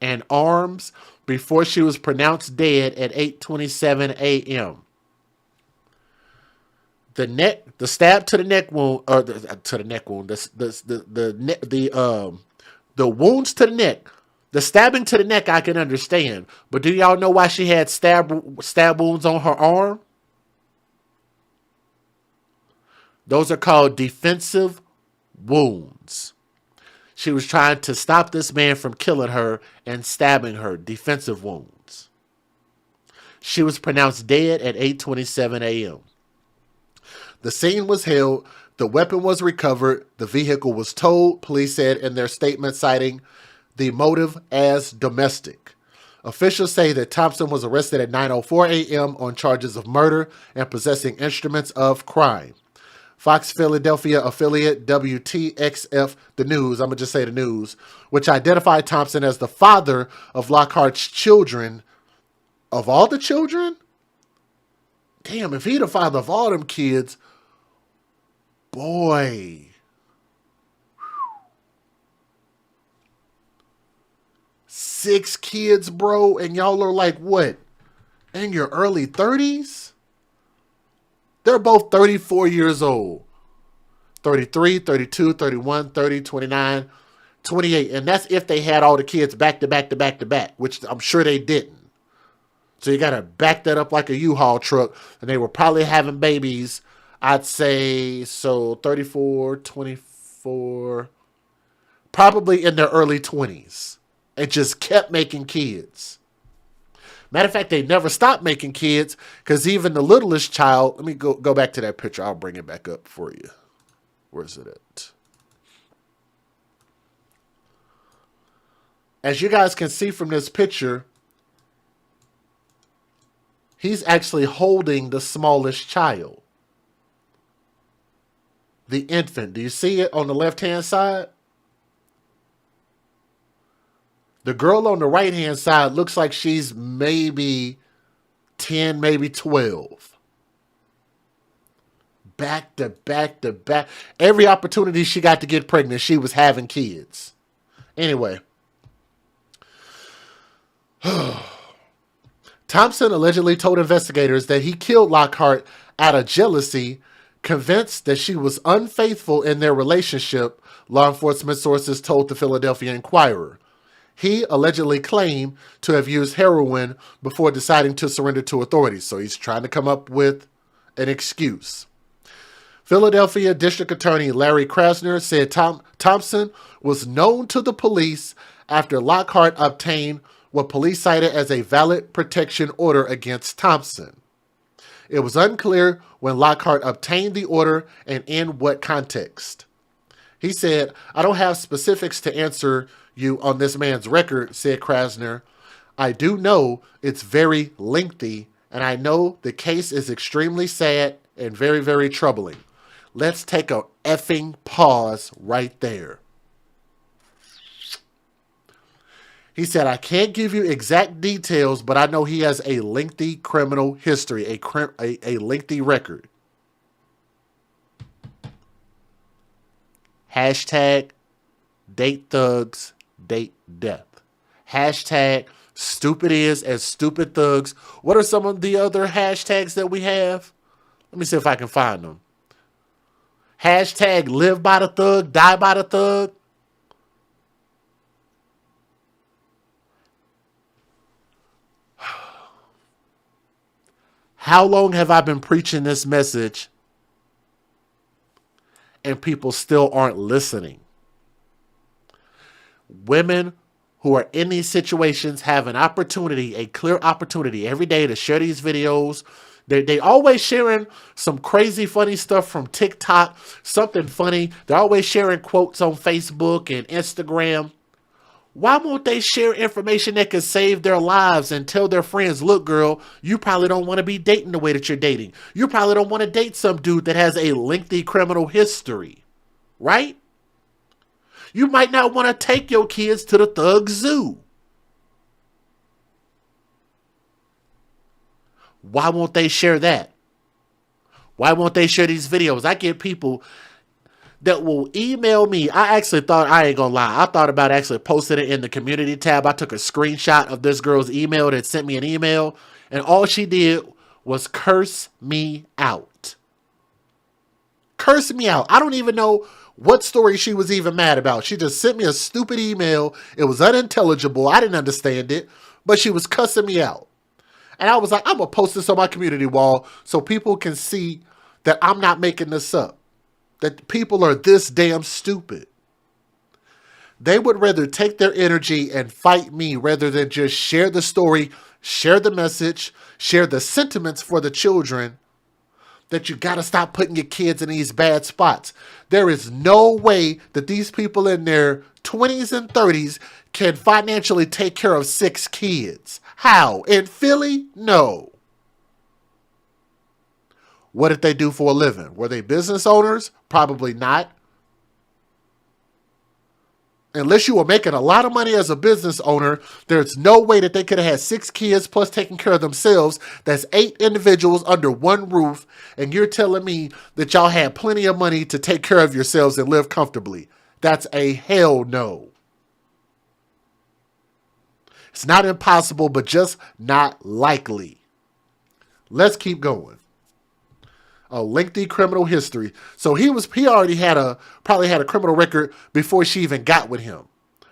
and arms before she was pronounced dead at 8:27 a.m. The stab to the neck wound, or to the neck wound, the wounds to the neck, the stabbing to the neck I can understand, but do y'all know why she had stab wounds on her arm? Those are called defensive wounds. She was trying to stop this man from killing her and stabbing her. Defensive wounds. She was pronounced dead at 8:27 a.m. The scene was held. The weapon was recovered. The vehicle was towed, police said in their statement, citing the motive as domestic. Officials say that Thompson was arrested at 9:04 a.m. on charges of murder and possessing instruments of crime. Fox Philadelphia affiliate WTXF, the news, I'm going to just say the news, which identified Thompson as the father of Lockhart's children. Of all the children? Damn, if he the father of all them kids, boy. 6 kids, bro, and y'all are like, what, in your early 30s? They're both 34 years old. 33, 32, 31, 30, 29, 28. And that's if they had all the kids back to back to back to back, which I'm sure they didn't. So you got to back that up like a U-Haul truck. And they were probably having babies, I'd say, so 34, 24, probably in their early 20s. And just kept making kids. Matter of fact, they never stopped making kids because even the littlest child, let me go back to that picture. I'll bring it back up for you. Where's it at? As you guys can see from this picture, he's actually holding the smallest child. The infant. Do you see it on the left-hand side? The girl on the right-hand side looks like she's maybe 10, maybe 12. Back to back to back. Every opportunity she got to get pregnant, she was having kids. Anyway. Thompson allegedly told investigators that he killed Lockhart out of jealousy, convinced that she was unfaithful in their relationship, law enforcement sources told the Philadelphia Inquirer. He allegedly claimed to have used heroin before deciding to surrender to authorities. So he's trying to come up with an excuse. Philadelphia District Attorney Larry Krasner said Thompson was known to the police after Lockhart obtained what police cited as a valid protection order against Thompson. It was unclear when Lockhart obtained the order and in what context. He said, "I don't have specifics to answer you on this man's record," said Krasner. "I do know it's very lengthy, and I know the case is extremely sad and very, very troubling. Let's take a effing pause right there." He said, "I can't give you exact details, but I know he has a lengthy criminal history, a lengthy record." Hashtag date thugs, date death. Hashtag stupid is as stupid thugs. What are some of the other hashtags that we have? Let me see if I can find them. Hashtag live by the thug, die by the thug. How long have I been preaching this message and people still aren't listening? Women who are in these situations have an opportunity, a clear opportunity every day to share these videos. They always sharing some crazy funny stuff from TikTok, something funny. They're always sharing quotes on Facebook and Instagram. Why won't they share information that could save their lives and tell their friends, look, girl, you probably don't want to be dating the way that you're dating. You probably don't want to date some dude that has a lengthy criminal history, right? You might not want to take your kids to the thug zoo. Why won't they share that? Why won't they share these videos? I get people that will email me. I actually thought, I ain't gonna lie, I thought about actually posting it in the community tab. I took a screenshot of this girl's email that sent me an email, and all she did was curse me out. Curse me out. I don't even know what story she was even mad about. She just sent me a stupid email. It was unintelligible. I didn't understand it, but she was cussing me out. And I was like, I'm gonna post this on my community wall so people can see that I'm not making this up. That people are this damn stupid. They would rather take their energy and fight me rather than just share the story, share the message, share the sentiments for the children that you got to stop putting your kids in these bad spots. There is no way that these people in their 20s and 30s can financially take care of 6 kids. How? In Philly? No. What did they do for a living? Were they business owners? Probably not. Unless you were making a lot of money as a business owner, there's no way that they could have had 6 kids plus taking care of themselves. That's 8 individuals under one roof. And you're telling me that y'all had plenty of money to take care of yourselves and live comfortably. That's a hell no. It's not impossible, but just not likely. Let's keep going. A lengthy criminal history. So he already probably had a criminal record before she even got with him.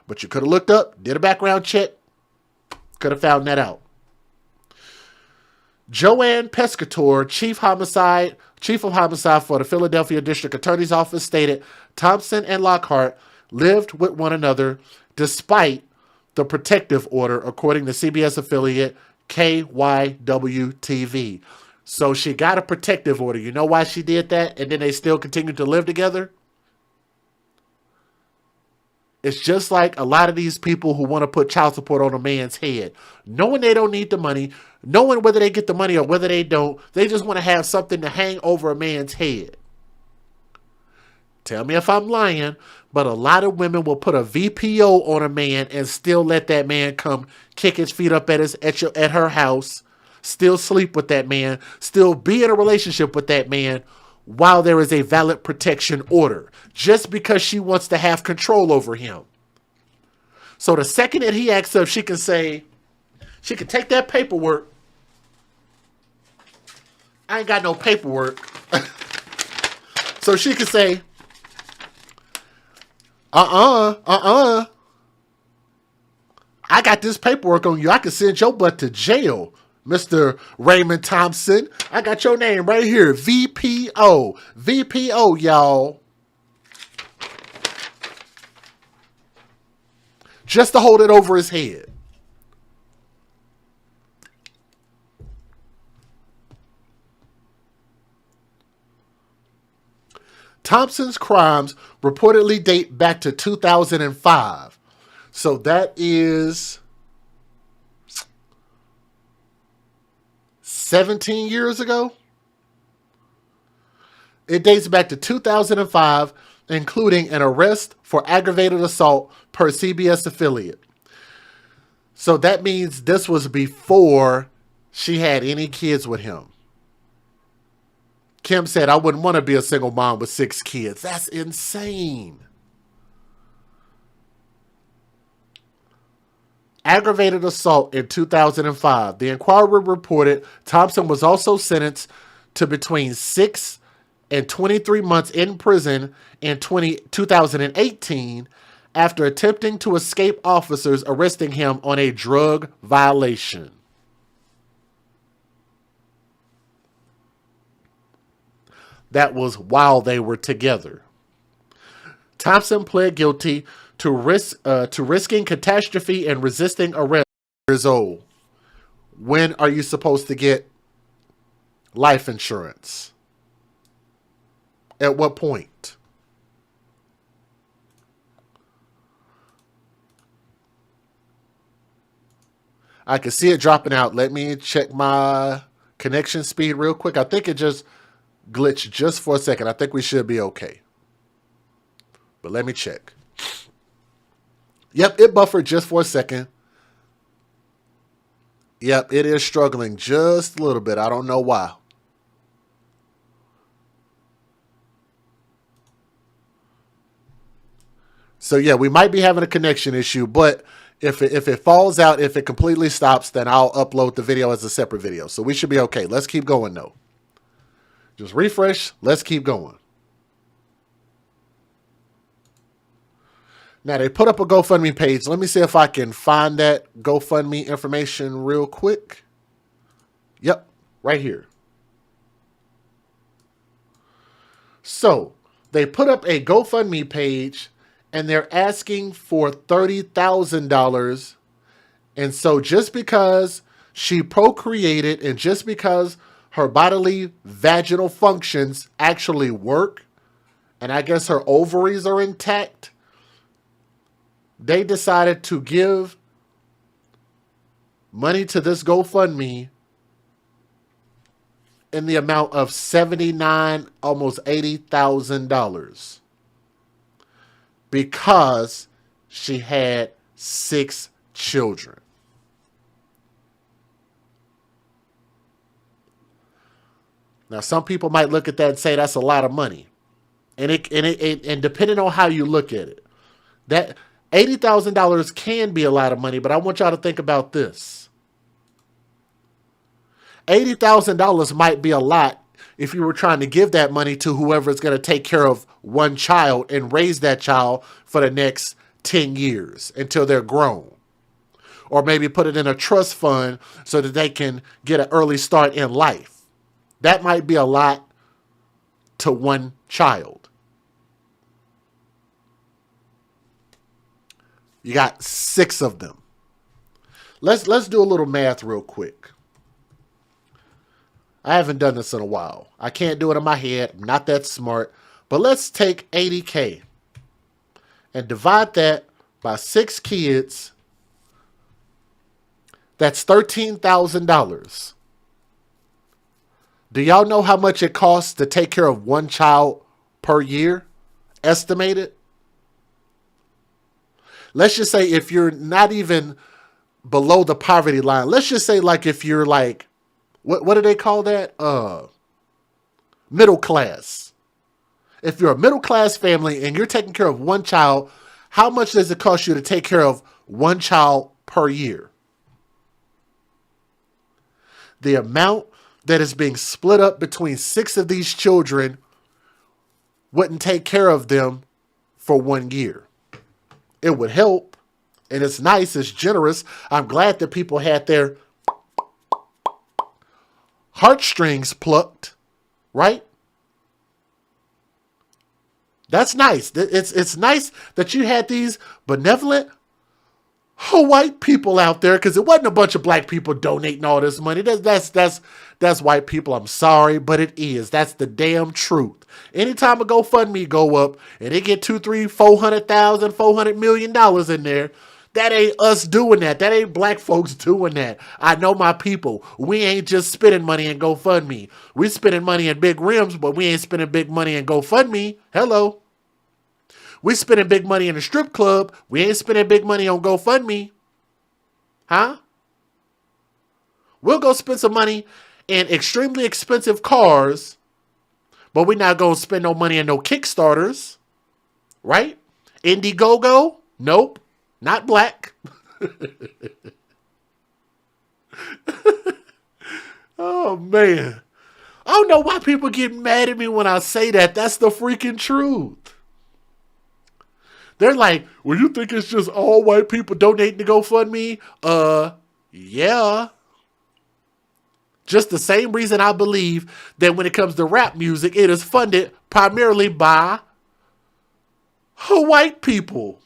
But you could have looked up, did a background check, could have found that out. Joanne Pescator, chief of homicide for the Philadelphia District Attorney's Office, stated Thompson and Lockhart lived with one another despite the protective order, according to CBS affiliate KYW-TV. So she got a protective order. You know why she did that? And then they still continued to live together? It's just like a lot of these people who want to put child support on a man's head. Knowing they don't need the money, knowing whether they get the money or whether they don't, they just want to have something to hang over a man's head. Tell me if I'm lying, but a lot of women will put a VPO on a man and still let that man come kick his feet up at her house, still sleep with that man, still be in a relationship with that man while there is a valid protection order, just because she wants to have control over him. So the second that he acts up, she can take that paperwork. I ain't got no paperwork. So she can say, I got this paperwork on you. I can send your butt to jail, Mr. Raymond Thompson. I got your name right here. VPO. VPO, y'all. Just to hold it over his head. Thompson's crimes reportedly date back to 2005. So that is 17 years ago. It dates back to 2005, including an arrest for aggravated assault per CBS affiliate. So that means this was before she had any kids with him. Kim said, I wouldn't want to be a single mom with 6 kids. That's insane. Aggravated assault in 2005. The Inquirer reported Thompson was also sentenced to between 6 and 23 months in prison in 2018 after attempting to escape officers arresting him on a drug violation. That was while they were together. Thompson pled guilty to risking catastrophe and resisting arrest. Years old. When are you supposed to get life insurance? At what point? I can see it dropping out. Let me check my connection speed real quick. I think it just glitched just for a second. I think we should be okay. But let me check. Yep, it buffered just for a second. Yep, it is struggling just a little bit. I don't know why. So yeah, we might be having a connection issue, but if it falls out, if it completely stops, then I'll upload the video as a separate video. So we should be okay. Let's keep going though. Just refresh. Let's keep going. Now, they put up a GoFundMe page. Let me see if I can find that GoFundMe information real quick. Yep, right here. So, they put up a GoFundMe page, and they're asking for $30,000. And so, just because she procreated and just because her bodily vaginal functions actually work, and I guess her ovaries are intact, they decided to give money to this GoFundMe in the amount of $79,000, almost $80,000, because she had 6 children. Now, some people might look at that and say that's a lot of money, and depending on how you look at it, that $80,000 can be a lot of money. But I want y'all to think about this: $80,000 might be a lot if you were trying to give that money to whoever is going to take care of one child and raise that child for the next 10 years until they're grown. Or maybe put it in a trust fund so that they can get an early start in life. That might be a lot to one child. You got 6 of them. Let's do a little math real quick. I haven't done this in a while. I can't do it in my head. I'm not that smart. But let's take $80K and divide that by 6 kids. That's $13,000. Do y'all know how much it costs to take care of one child per year? Estimated? Let's just say if you're not even below the poverty line. Let's just say like if you're like, what do they call that? Middle class. If you're a middle class family and you're taking care of one child, how much does it cost you to take care of one child per year? The amount that is being split up between 6 of these children wouldn't take care of them for 1 year. It would help, and it's nice, it's generous. I'm glad that people had their heartstrings plucked, right? That's nice. It's nice that you had these benevolent white people out there, because it wasn't a bunch of black people donating all this money. That's white people. I'm sorry, but it is. That's the damn truth. Anytime a GoFundMe go up and they get 2, 3, 400,000, $400 million in there, that ain't us doing that. That ain't black folks doing that. I know my people. We ain't just spending money in GoFundMe. We spending money in big rims, but we ain't spending big money in GoFundMe. Hello. We spending big money in a strip club. We ain't spending big money on GoFundMe. Huh? We'll go spend some money in extremely expensive cars, but we're not going to spend no money on no Kickstarters. Right? Indiegogo? Nope. Not black. Oh, man. I don't know why people get mad at me when I say that. That's the freaking truth. They're like, well, you think it's just all white people donating to GoFundMe? Yeah. Just the same reason I believe that when it comes to rap music, it is funded primarily by white people.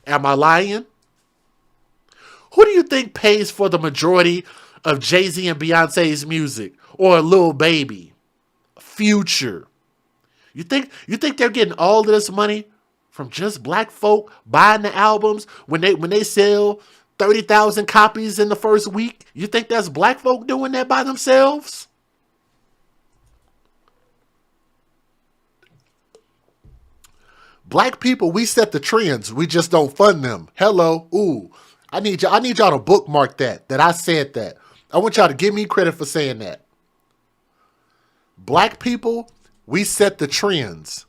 Am I lying? Who do you think pays for the majority of Jay-Z and Beyonce's music? Or Lil Baby? Future? You think they're getting all of this money from just black folk buying the albums when they sell 30,000 copies in the first week? You think that's black folk doing that by themselves? Black people, we set the trends. We just don't fund them. Hello. Ooh. I need y'all to bookmark that I said that. I want y'all to give me credit for saying that. Black people, we set the trends.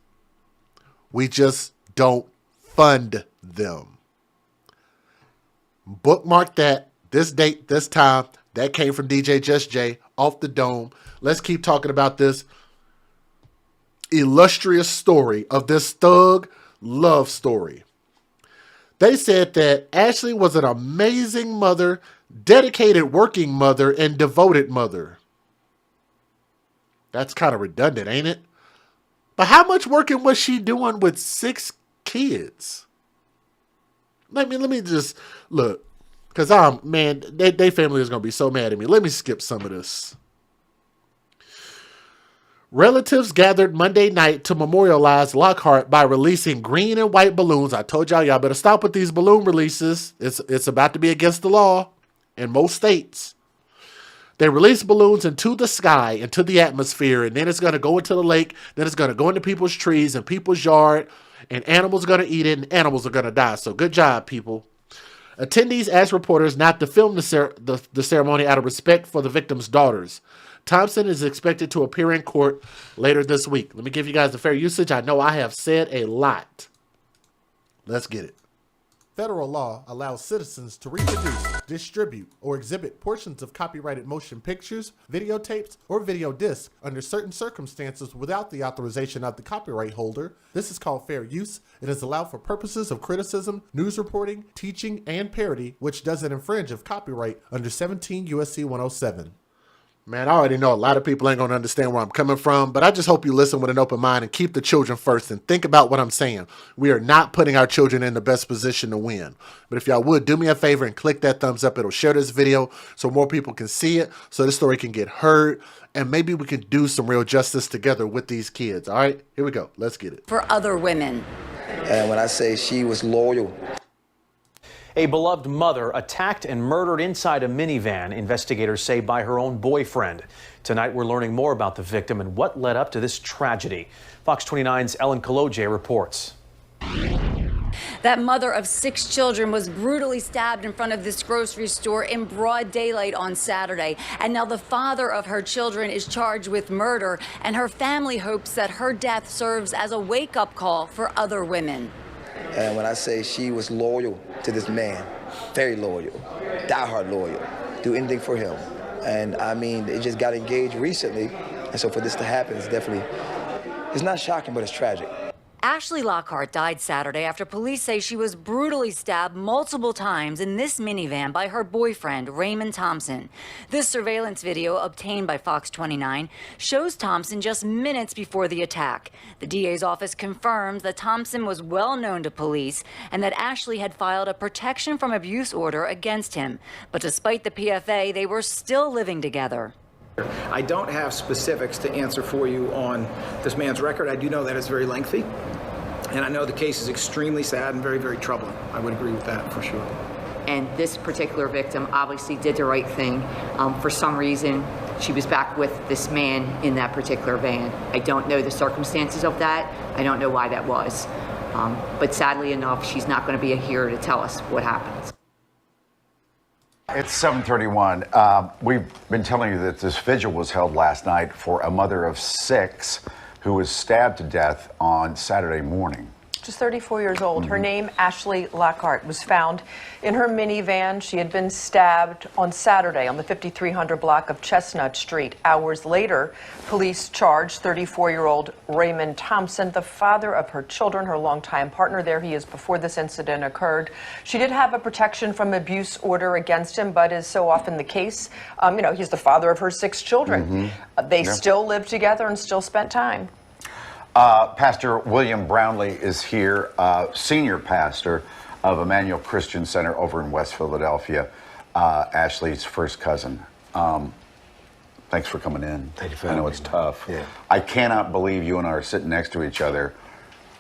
We just don't fund them. Bookmark that. This date, this time. That came from DJ Just Jay off the dome. Let's keep talking about this illustrious story of this thug love story. They said that Ashley was an amazing mother, dedicated working mother, and devoted mother. That's kind of redundant, ain't it? But how much working was she doing with 6 kids? Let me just look. Because, man, they family is going to be so mad at me. Let me skip some of this. Relatives gathered Monday night to memorialize Lockhart by releasing green and white balloons. I told y'all better stop with these balloon releases. It's about to be against the law in most states. They release balloons into the sky, into the atmosphere, and then it's going to go into the lake. Then it's going to go into people's trees and people's yard, and animals are going to eat it, and animals are going to die. So good job, people. Attendees asked reporters not to film the ceremony out of respect for the victims' daughters. Thompson is expected to appear in court later this week. Let me give you guys the fair usage. I know I have said a lot. Let's get it. Federal law allows citizens to reproduce, distribute, or exhibit portions of copyrighted motion pictures, videotapes, or video discs under certain circumstances without the authorization of the copyright holder. This is called fair use. It is allowed for purposes of criticism, news reporting, teaching, and parody, which doesn't infringe of copyright under 17 U.S.C. 107. Man, I already know a lot of people ain't going to understand where I'm coming from, but I just hope you listen with an open mind and keep the children first and think about what I'm saying. We are not putting our children in the best position to win. But if y'all would, do me a favor and click that thumbs up. It'll share this video so more people can see it, so this story can get heard, and maybe we can do some real justice together with these kids. All right, here we go. Let's get it. For other women. And when I say she was loyal. A beloved mother attacked and murdered inside a minivan, investigators say by her own boyfriend. Tonight we're learning more about the victim and what led up to this tragedy. Fox 29's Ellen Kaloje reports. That mother of 6 children was brutally stabbed in front of this grocery store in broad daylight on Saturday. And now the father of her children is charged with murder, and her family hopes that her death serves as a wake-up call for other women. And when I say she was loyal to this man, very loyal, diehard loyal, do anything for him. And I mean, it just got engaged recently. And so for this to happen, it's not shocking, but it's tragic. Ashley Lockhart died Saturday after police say she was brutally stabbed multiple times in this minivan by her boyfriend, Raymond Thompson. This surveillance video, obtained by Fox 29, shows Thompson just minutes before the attack. The DA's office confirms that Thompson was well known to police and that Ashley had filed a protection from abuse order against him. But despite the PFA, they were still living together. I don't have specifics to answer for you on this man's record. I do know that it's very lengthy, and I know the case is extremely sad and very, very troubling. I would agree with that for sure. And this particular victim obviously did the right thing. For some reason, she was back with this man in that particular van. I don't know the circumstances of that. I don't know why that was. But sadly enough, she's not going to be here to tell us what happened. It's 7:31. We've been telling you that this vigil was held last night for a mother of 6 who was stabbed to death on Saturday morning. Just 34 years old. Her name, Ashley Lockhart, was found in her minivan. She had been stabbed on Saturday on the 5300 block of Chestnut Street. Hours later, police charged 34-year-old Raymond Thompson, the father of her children, her longtime partner there. He is before this incident occurred. She did have a protection from abuse order against him, but as so often the case, he's the father of her 6 children. They still lived together and still spent time. Pastor William Brownlee is here, senior pastor of Emmanuel Christian Center over in West Philadelphia, Ashley's first cousin. Thanks for coming in. Thank you for I know it's tough. Yeah. I cannot believe you and I are sitting next to each other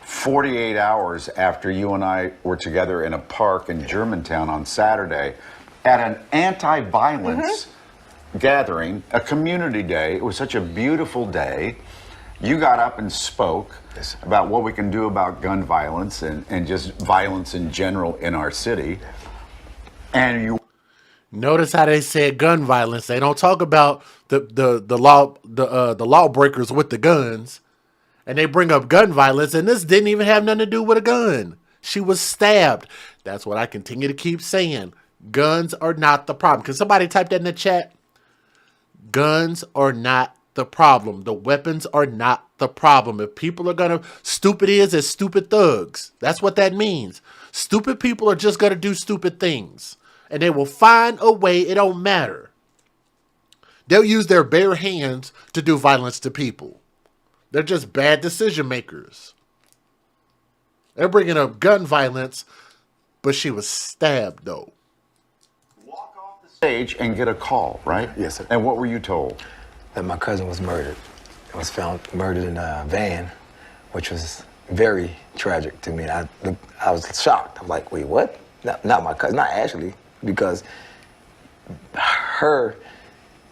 48 hours after you and I were together in a park in Germantown on Saturday at an anti-violence gathering, a community day. It was such a beautiful day. You got up and spoke about what we can do about gun violence and just violence in general in our city. And you notice how they said gun violence. They don't talk about the lawbreakers with the guns, and they bring up gun violence. And this didn't even have nothing to do with a gun. She was stabbed. That's what I continue to keep saying. Guns are not the problem. Can somebody type that in the chat? Guns are not the problem. The weapons are not the problem. If people are gonna, stupid is as stupid thugs. That's what that means. Stupid people are just gonna do stupid things, and they will find a way. It don't matter. They'll use their bare hands to do violence to people. They're just bad decision makers. They're bringing up gun violence, but she was stabbed though. Stage and get a call, right? Yes, sir. And what were you told? That my cousin was murdered. He was found murdered in a van, which was very tragic to me. And I was shocked. I'm like, wait, what? Not my cousin, not Ashley, because her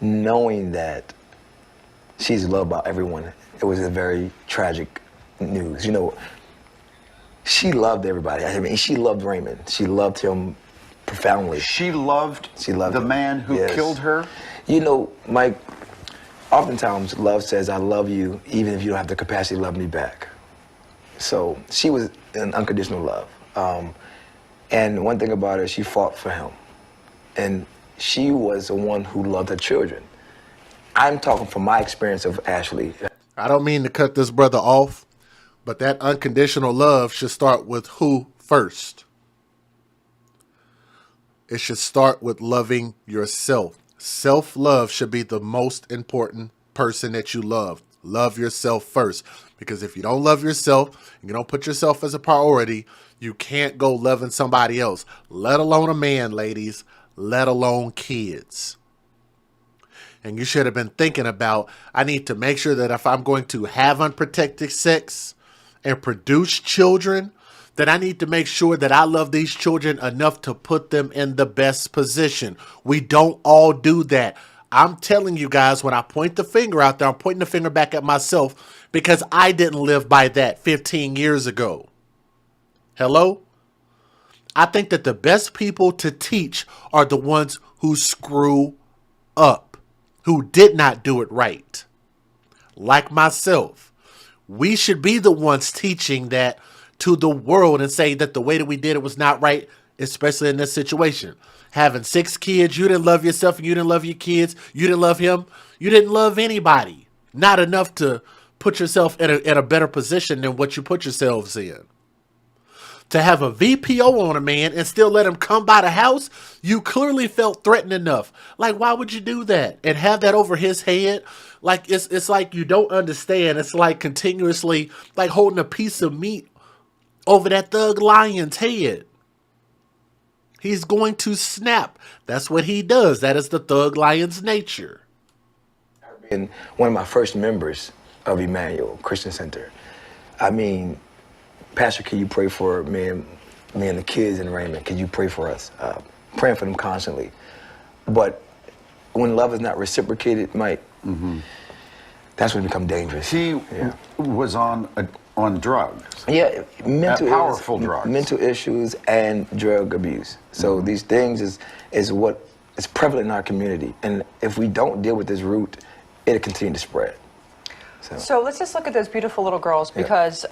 knowing that she's loved by everyone, it was a very tragic news. You know, she loved everybody. I mean, she loved Raymond. She loved him profoundly. She loved the man who killed her? You know, Mike, oftentimes love says, I love you, even if you don't have the capacity to love me back. So she was in unconditional love. And one thing about her, she fought for him. And she was the one who loved her children. I'm talking from my experience of Ashley. I don't mean to cut this brother off, but that unconditional love should start with who first? It should start with loving yourself. Self-love should be the most important person that you love. Love yourself first. Because if you don't love yourself, and you don't put yourself as a priority, you can't go loving somebody else. Let alone a man, ladies. Let alone kids. And you should have been thinking about, I need to make sure that if I'm going to have unprotected sex and produce children, that I need to make sure that I love these children enough to put them in the best position. We don't all do that. I'm telling you guys, when I point the finger out there, I'm pointing the finger back at myself because I didn't live by that 15 years ago. Hello? I think that the best people to teach are the ones who screw up, who did not do it right. Like myself. We should be the ones teaching that to the world and say that the way that we did it was not right, especially in this situation. Having 6 kids, you didn't love yourself and you didn't love your kids. You didn't love him. You didn't love anybody. Not enough to put yourself in a better position than what you put yourselves in. To have a VPO on a man and still let him come by the house, you clearly felt threatened enough. Like, why would you do that? And have that over his head? Like, it's like you don't understand. It's like continuously like holding a piece of meat over that thug lion's head. He's going to snap. That's what he does. That is the thug lion's nature. And one of my first members of Emmanuel Christian Center. I mean, Pastor, can you pray for me and the kids in Raymond? Can you pray for us? Praying for them constantly. But when love is not reciprocated, Mike, that's when it becomes dangerous. He was on drugs. Yeah, powerful drugs. Mental issues and drug abuse. So these things is what is prevalent in our community. And if we don't deal with this root, it'll continue to spread. So let's just look at those beautiful little girls because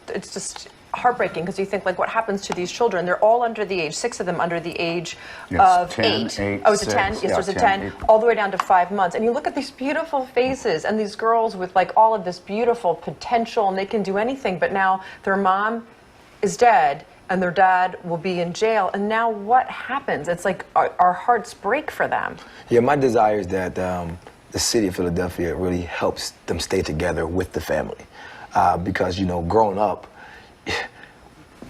it's just heartbreaking because you think like what happens to these children? They're all under the age, 6 of them under the age of 10, 8. Oh, it's a 10? Yes, there's a 10, all the way down to 5 months. And you look at these beautiful faces and these girls with like all of this beautiful potential and they can do anything, but now their mom is dead and their dad will be in jail. And now what happens? It's like our hearts break for them. Yeah, my desire is that the city of Philadelphia really helps them stay together with the family. Because, you know, growing up,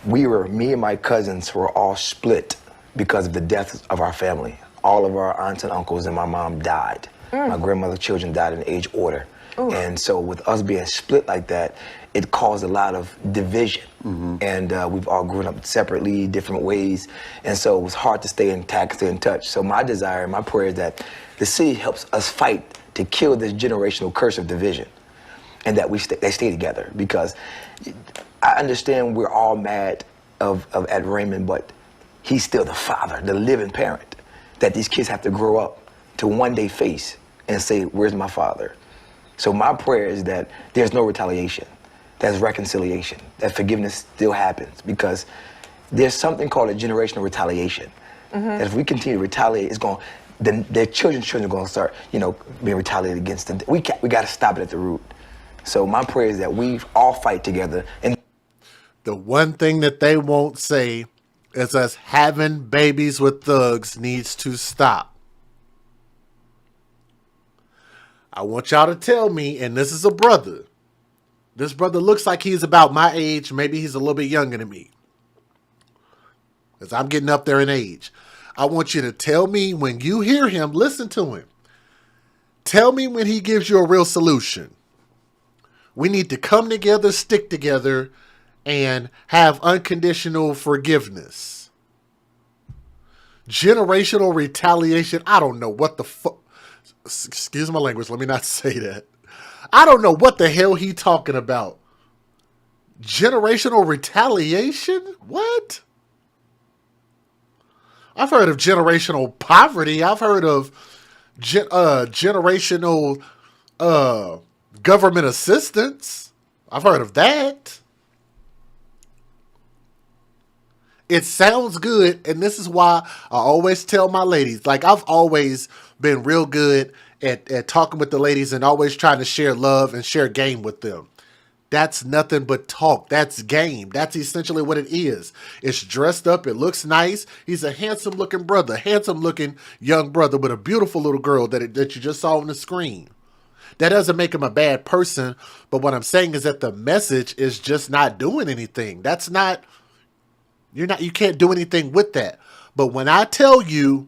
me and my cousins were all split because of the death of our family. All of our aunts and uncles and my mom died. My grandmother's children died in age order. And so with us being split like that, it caused a lot of division. And we've all grown up separately, different ways. And so it was hard to stay intact, stay in touch. So my desire, my prayer is that the city helps us fight to kill this generational curse of division. And that they stay together. Because I understand we're all mad at Raymond, but he's still the father, the living parent that these kids have to grow up to one day face and say, where's my father? So my prayer is that there's no retaliation. There's reconciliation. That forgiveness still happens because there's something called a generational retaliation. That if we continue to retaliate, it's going, then their children are going to start, you know, being retaliated against. And we got to stop it at the root. So my prayer is that we all fight together. And the one thing that they won't say is us having babies with thugs needs to stop. I want y'all to tell me, and this is a brother. This brother looks like he's about my age. Maybe he's a little bit younger than me. Because I'm getting up there in age. I want you to tell me when you hear him, listen to him. Tell me when he gives you a real solution. We need to come together, stick together, and have unconditional forgiveness. Generational retaliation. I don't know what the fuck. Excuse my language. Let me not say that. I don't know what the hell he talking about. Generational retaliation? What? I've heard of generational poverty. I've heard of generational government assistance. I've heard of that. It sounds good, and this is why I always tell my ladies, like I've always been real good at talking with the ladies and always trying to share love and share game with them. That's nothing but talk. That's game. That's essentially what it is. It's dressed up. It looks nice. He's a handsome looking brother, handsome looking young brother with a beautiful little girl that you just saw on the screen. That doesn't make him a bad person, but what I'm saying is that the message is just not doing anything. That's not, you can't do anything with that. But when I tell you,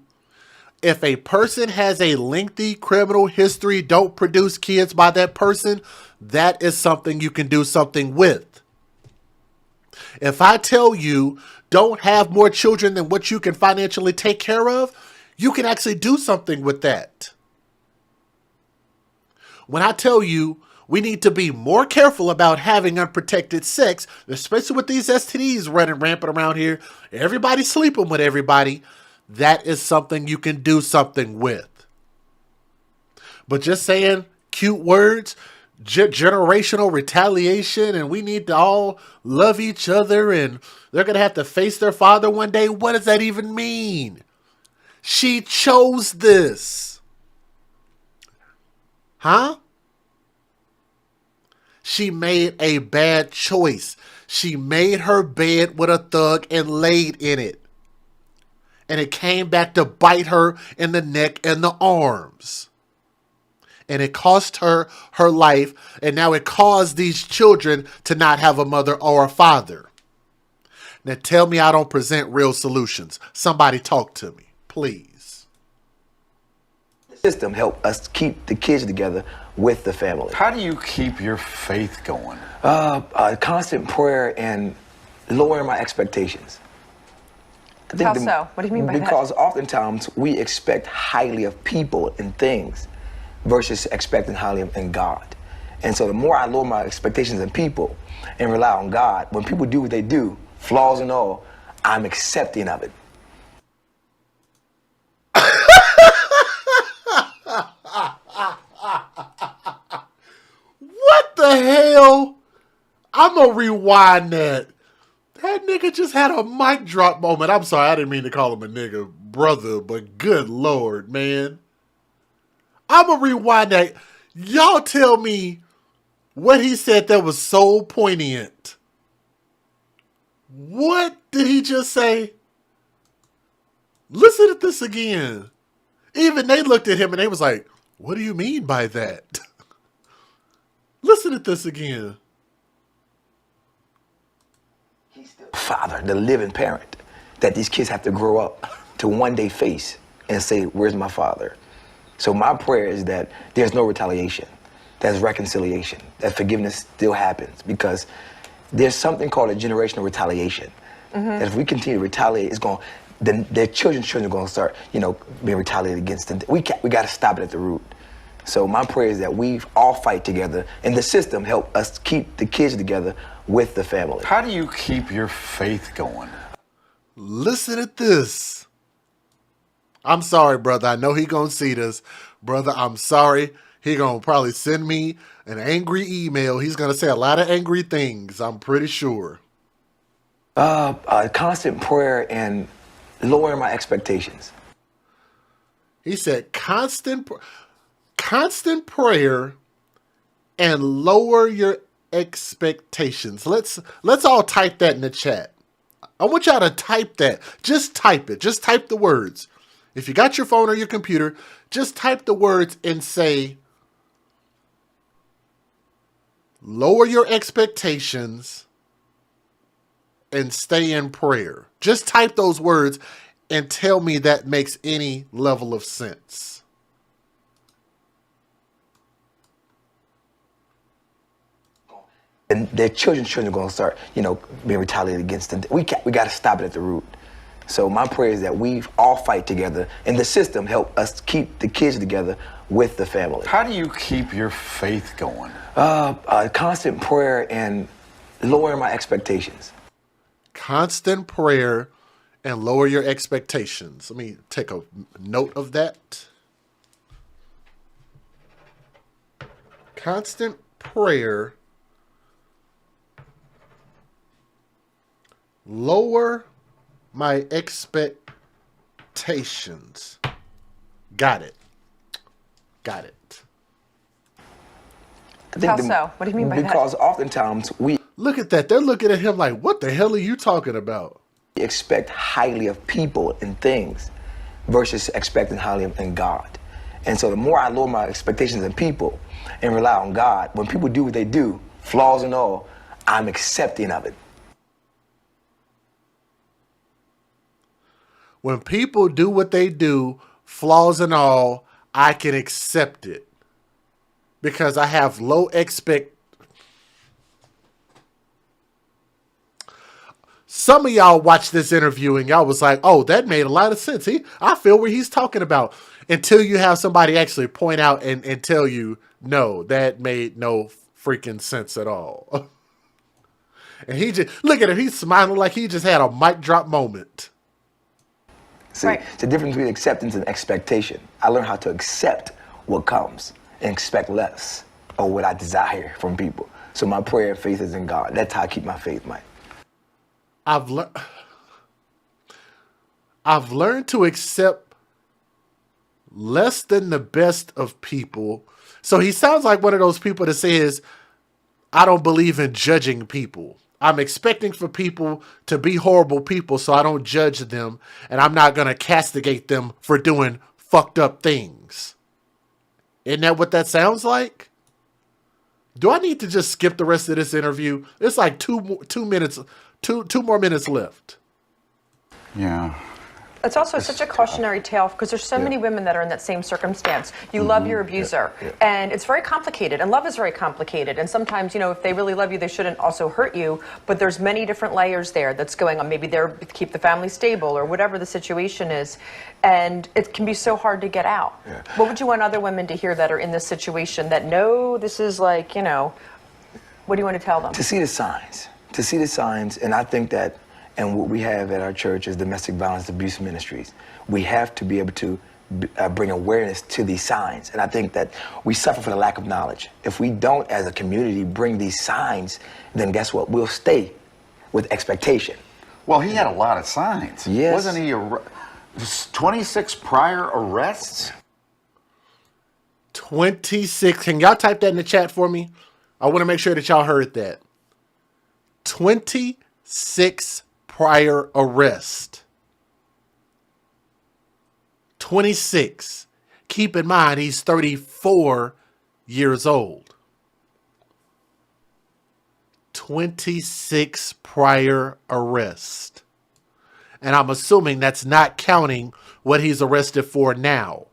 if a person has a lengthy criminal history, don't produce kids by that person, that is something you can do something with. If I tell you don't have more children than what you can financially take care of, you can actually do something with that. When I tell you we need to be more careful about having unprotected sex, especially with these STDs running rampant around here, everybody's sleeping with everybody, that is something you can do something with. But just saying cute words, generational retaliation, and we need to all love each other, and they're going to have to face their father one day. What does that even mean? She chose this. Huh? She made a bad choice. She made her bed with a thug and laid in it. And it came back to bite her in the neck and the arms. And it cost her her life. And now it caused these children to not have a mother or a father. Now tell me I don't present real solutions. Somebody talk to me, please. The system helped us keep the kids together with the family. How do you keep your faith going? Constant prayer and lowering my expectations. How so? What do you mean by that? Because oftentimes we expect highly of people and things versus expecting highly in God. And so the more I lower my expectations in people and rely on God, when people do what they do, flaws and all, I'm accepting of it. What the hell? I'm going to rewind that. That nigga just had a mic drop moment. I'm sorry, I didn't mean to call him a nigga brother, but good Lord, man. I'm going to rewind that. Y'all tell me what he said that was so poignant. What did he just say? Listen to this again. Even they looked at him and they was like, what do you mean by that? Listen to this again. Father, the living parent, that these kids have to grow up to one day face and say, where's my father? So my prayer is that there's no retaliation, there's reconciliation, that forgiveness still happens, because there's something called a generational retaliation. That if we continue to retaliate, it's going, then their children are going to start, being retaliated against. And we got to stop it at the root. So my prayer is that we all fight together, and the system help us keep the kids together with the family. How do you keep your faith going? Listen at this. I'm sorry, brother. I know he gonna see this. Brother, I'm sorry. He gonna probably send me an angry email. He's gonna say a lot of angry things, I'm pretty sure. Constant prayer and lowering my expectations. He said constant prayer and lower your expectations. Let's all type that in the chat. I want y'all to type that. Just type it. Just type the words. If you got your phone or your computer, just type the words and say, lower your expectations and stay in prayer. Just type those words and tell me that makes any level of sense. And their children are going to start, being retaliated against. And we got to stop it at the root. So my prayer is that we all fight together, and the system help us keep the kids together with the family. How do you keep your faith going? Constant prayer and lowering my expectations. Constant prayer and lower your expectations. Let me take a note of that. Constant prayer. Lower my expectations. Got it. Got it. How so? What do you mean by that? Because oftentimes we look at that. They're looking at him like, what the hell are you talking about? Expect highly of people and things versus expecting highly in God. And so the more I lower my expectations in people and rely on God, when people do what they do, flaws and all, I'm accepting of it. When people do what they do, flaws and all, I can accept it. Because I have low Some of y'all watched this interview and y'all was like, oh, that made a lot of sense. I feel where he's talking about. Until you have somebody actually point out and tell you, no, that made no freaking sense at all. And he just, look at him, he's smiling like he just had a mic drop moment. See, it's the difference between acceptance and expectation. I learned how to accept what comes and expect less or what I desire from people. So my prayer and faith is in God. That's how I keep my faith, Mike. I've learned to accept less than the best of people. So he sounds like one of those people that says, I don't believe in judging people. I'm expecting for people to be horrible people, so I don't judge them, and I'm not going to castigate them for doing fucked up things. Isn't that what that sounds like? Do I need to just skip the rest of this interview? It's like two more minutes left. Yeah. It's also such a cautionary tale because there's so many women that are in that same circumstance. You love your abuser, and it's very complicated, and love is very complicated. And sometimes, if they really love you, they shouldn't also hurt you. But there's many different layers there that's going on. Maybe they're to keep the family stable or whatever the situation is, and it can be so hard to get out. What would you want other women to hear that are in this situation that know this is like, what do you want to tell them? To see the signs. To see the signs, and I think that. And what we have at our church is domestic violence abuse ministries. We have to be able to bring awareness to these signs. And I think that we suffer for the lack of knowledge. If we don't, as a community, bring these signs, then guess what? We'll stay with expectation. Well, he had a lot of signs. Yes. Wasn't he 26 prior arrests? 26. Can y'all type that in the chat for me? I want to make sure that y'all heard that. 26 prior arrest. 26. Keep in mind, he's 34 years old. 26 prior arrests. And I'm assuming that's not counting what he's arrested for now.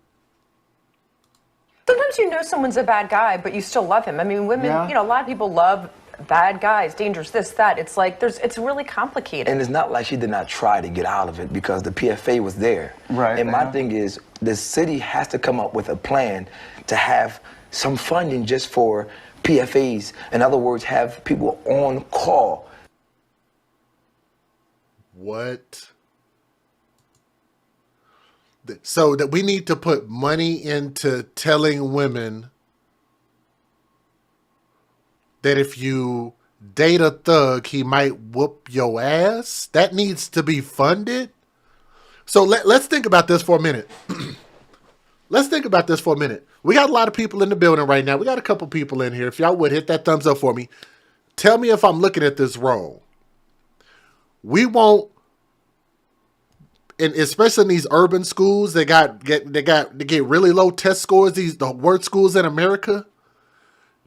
Sometimes someone's a bad guy, but you still love him. I mean, women, a lot of people love bad guys, dangerous, this, that. It's like it's really complicated. And it's not like she did not try to get out of it because the PFA was there. Right. And my thing is, the city has to come up with a plan to have some funding just for PFAs. In other words, have people on call. What? So that we need to put money into telling women that if you date a thug, he might whoop your ass. That needs to be funded. So let's think about this for a minute. Let's think about this for a minute. We got a lot of people in the building right now. We got a couple people in here. If y'all would hit that thumbs up for me. Tell me if I'm looking at this wrong. We won't, and especially in these urban schools, they get really low test scores. The worst schools in America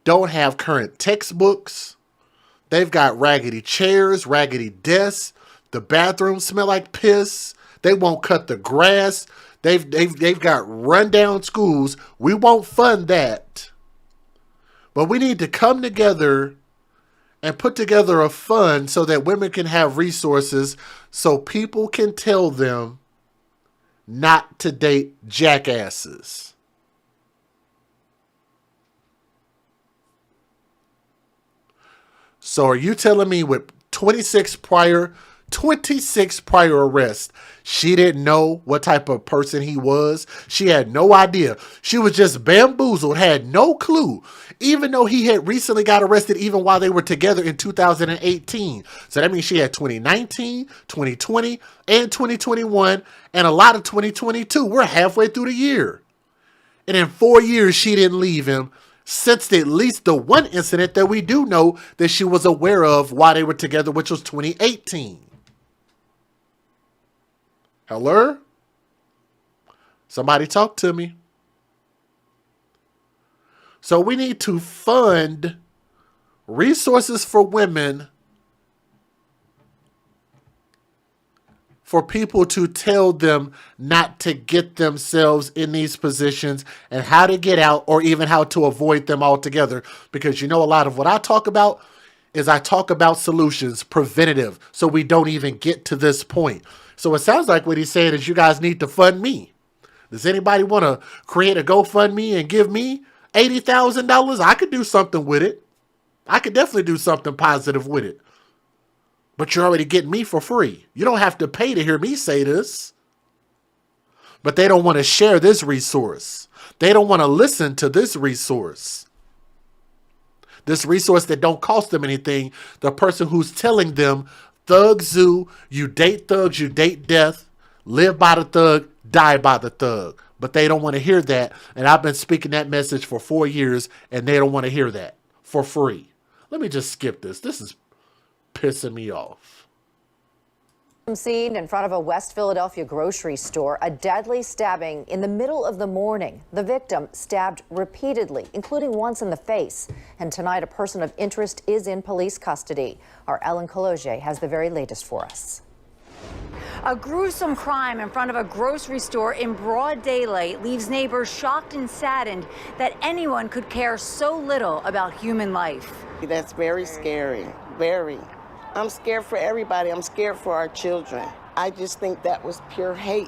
don't have current textbooks. They've got raggedy chairs, raggedy desks. The bathrooms smell like piss. They won't cut the grass. They've got rundown schools. We won't fund that. But we need to come together and put together a fund so that women can have resources so people can tell them not to date jackasses. So are you telling me with 26 prior arrests, she didn't know what type of person he was? She had no idea. She was just bamboozled, had no clue, even though he had recently got arrested even while they were together in 2018. So that means she had 2019, 2020, and 2021, and a lot of 2022. We're halfway through the year. And in 4 years, she didn't leave him, since at least the one incident that we do know that she was aware of while they were together, which was 2018. Hello? Somebody talk to me. So we need to fund resources for women, for people to tell them not to get themselves in these positions and how to get out, or even how to avoid them altogether. Because you know, a lot of what I talk about is I talk about solutions, preventative, so we don't even get to this point. So it sounds like what he's saying is you guys need to fund me. Does anybody want to create a GoFundMe and give me $80,000? I could do something with it. I could definitely do something positive with it. But you're already getting me for free. You don't have to pay to hear me say this. But they don't want to share this resource. They don't want to listen to this resource. This resource that don't cost them anything. The person who's telling them, thug zoo, you date thugs, you date death, live by the thug, die by the thug. But they don't want to hear that. And I've been speaking that message for 4 years, and they don't want to hear that for free. Let me just skip this. This is pissing me off. Scene in front of a West Philadelphia grocery store, a deadly stabbing in the middle of the morning. The victim stabbed repeatedly, including once in the face. And tonight, a person of interest is in police custody. Our Ellen Cologe has the very latest for us. A gruesome crime in front of a grocery store in broad daylight leaves neighbors shocked and saddened that anyone could care so little about human life. That's very scary, very. I'm scared for everybody. I'm scared for our children. I just think that was pure hate,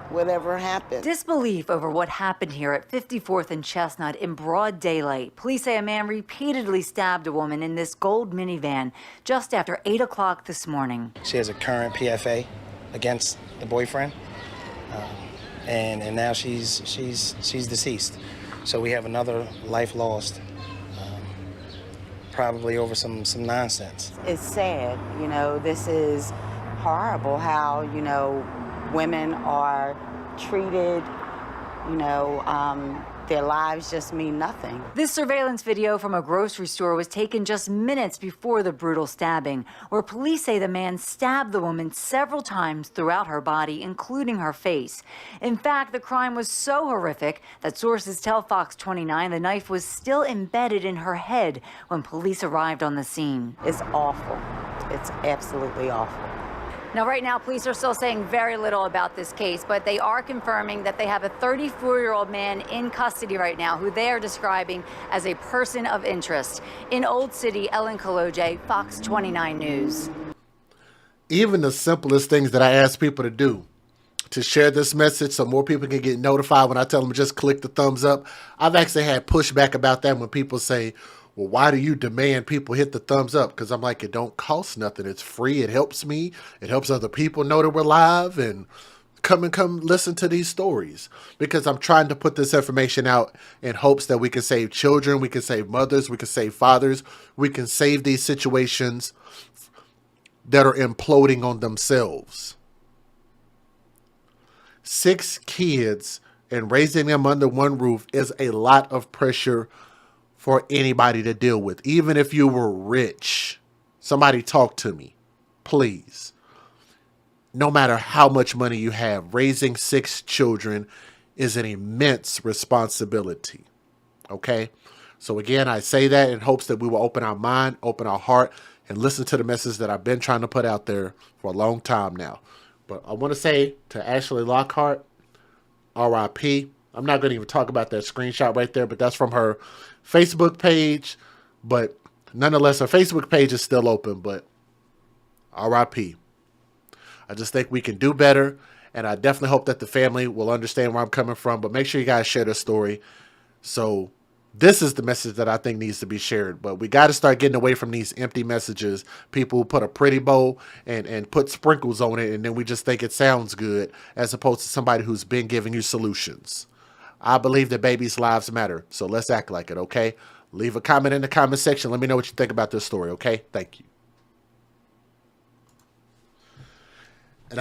whatever happened. Disbelief over what happened here at 54th and Chestnut in broad daylight. Police say a man repeatedly stabbed a woman in this gold minivan just after 8 o'clock this morning. She has a current PFA against the boyfriend, and now she's deceased. So we have another life lost. Probably over some nonsense. It's sad, you know, this is horrible how, you know, women are treated, you know, their lives just mean nothing. This surveillance video from a grocery store was taken just minutes before the brutal stabbing, where police say the man stabbed the woman several times throughout her body, including her face. In fact, the crime was so horrific that sources tell Fox 29 the knife was still embedded in her head when police arrived on the scene. It's awful. It's absolutely awful. Now, right now, police are still saying very little about this case, but they are confirming that they have a 34-year-old man in custody right now who they are describing as a person of interest. In Old City, Ellen Cologe, Fox 29 News. Even the simplest things that I ask people to do, to share this message so more people can get notified when I tell them just click the thumbs up. I've actually had pushback about that when people say, well, why do you demand people hit the thumbs up? Because I'm like, it don't cost nothing. It's free. It helps me. It helps other people know that we're live and come listen to these stories. Because I'm trying to put this information out in hopes that we can save children, we can save mothers, we can save fathers, we can save these situations that are imploding on themselves. 6 kids and raising them under one roof is a lot of pressure for anybody to deal with. Even if you were rich, somebody talk to me, please. No matter how much money you have, raising 6 children is an immense responsibility. Okay? So again, I say that in hopes that we will open our mind, open our heart, and listen to the message that I've been trying to put out there for a long time now. But I want to say to Ashley Lockhart, R.I.P. I'm not going to even talk about that screenshot right there, but that's from her Facebook page. But nonetheless, her Facebook page is still open, but R.I.P. I just think we can do better, and I definitely hope that the family will understand where I'm coming from. But make sure you guys share this story. So this is the message that I think needs to be shared. But we got to start getting away from these empty messages. People who put a pretty bow and put sprinkles on it, and then we just think it sounds good, as opposed to somebody who's been giving you solutions. I believe that babies' lives matter, so let's act like it, okay? Leave a comment in the comment section. Let me know what you think about this story, okay? Thank you.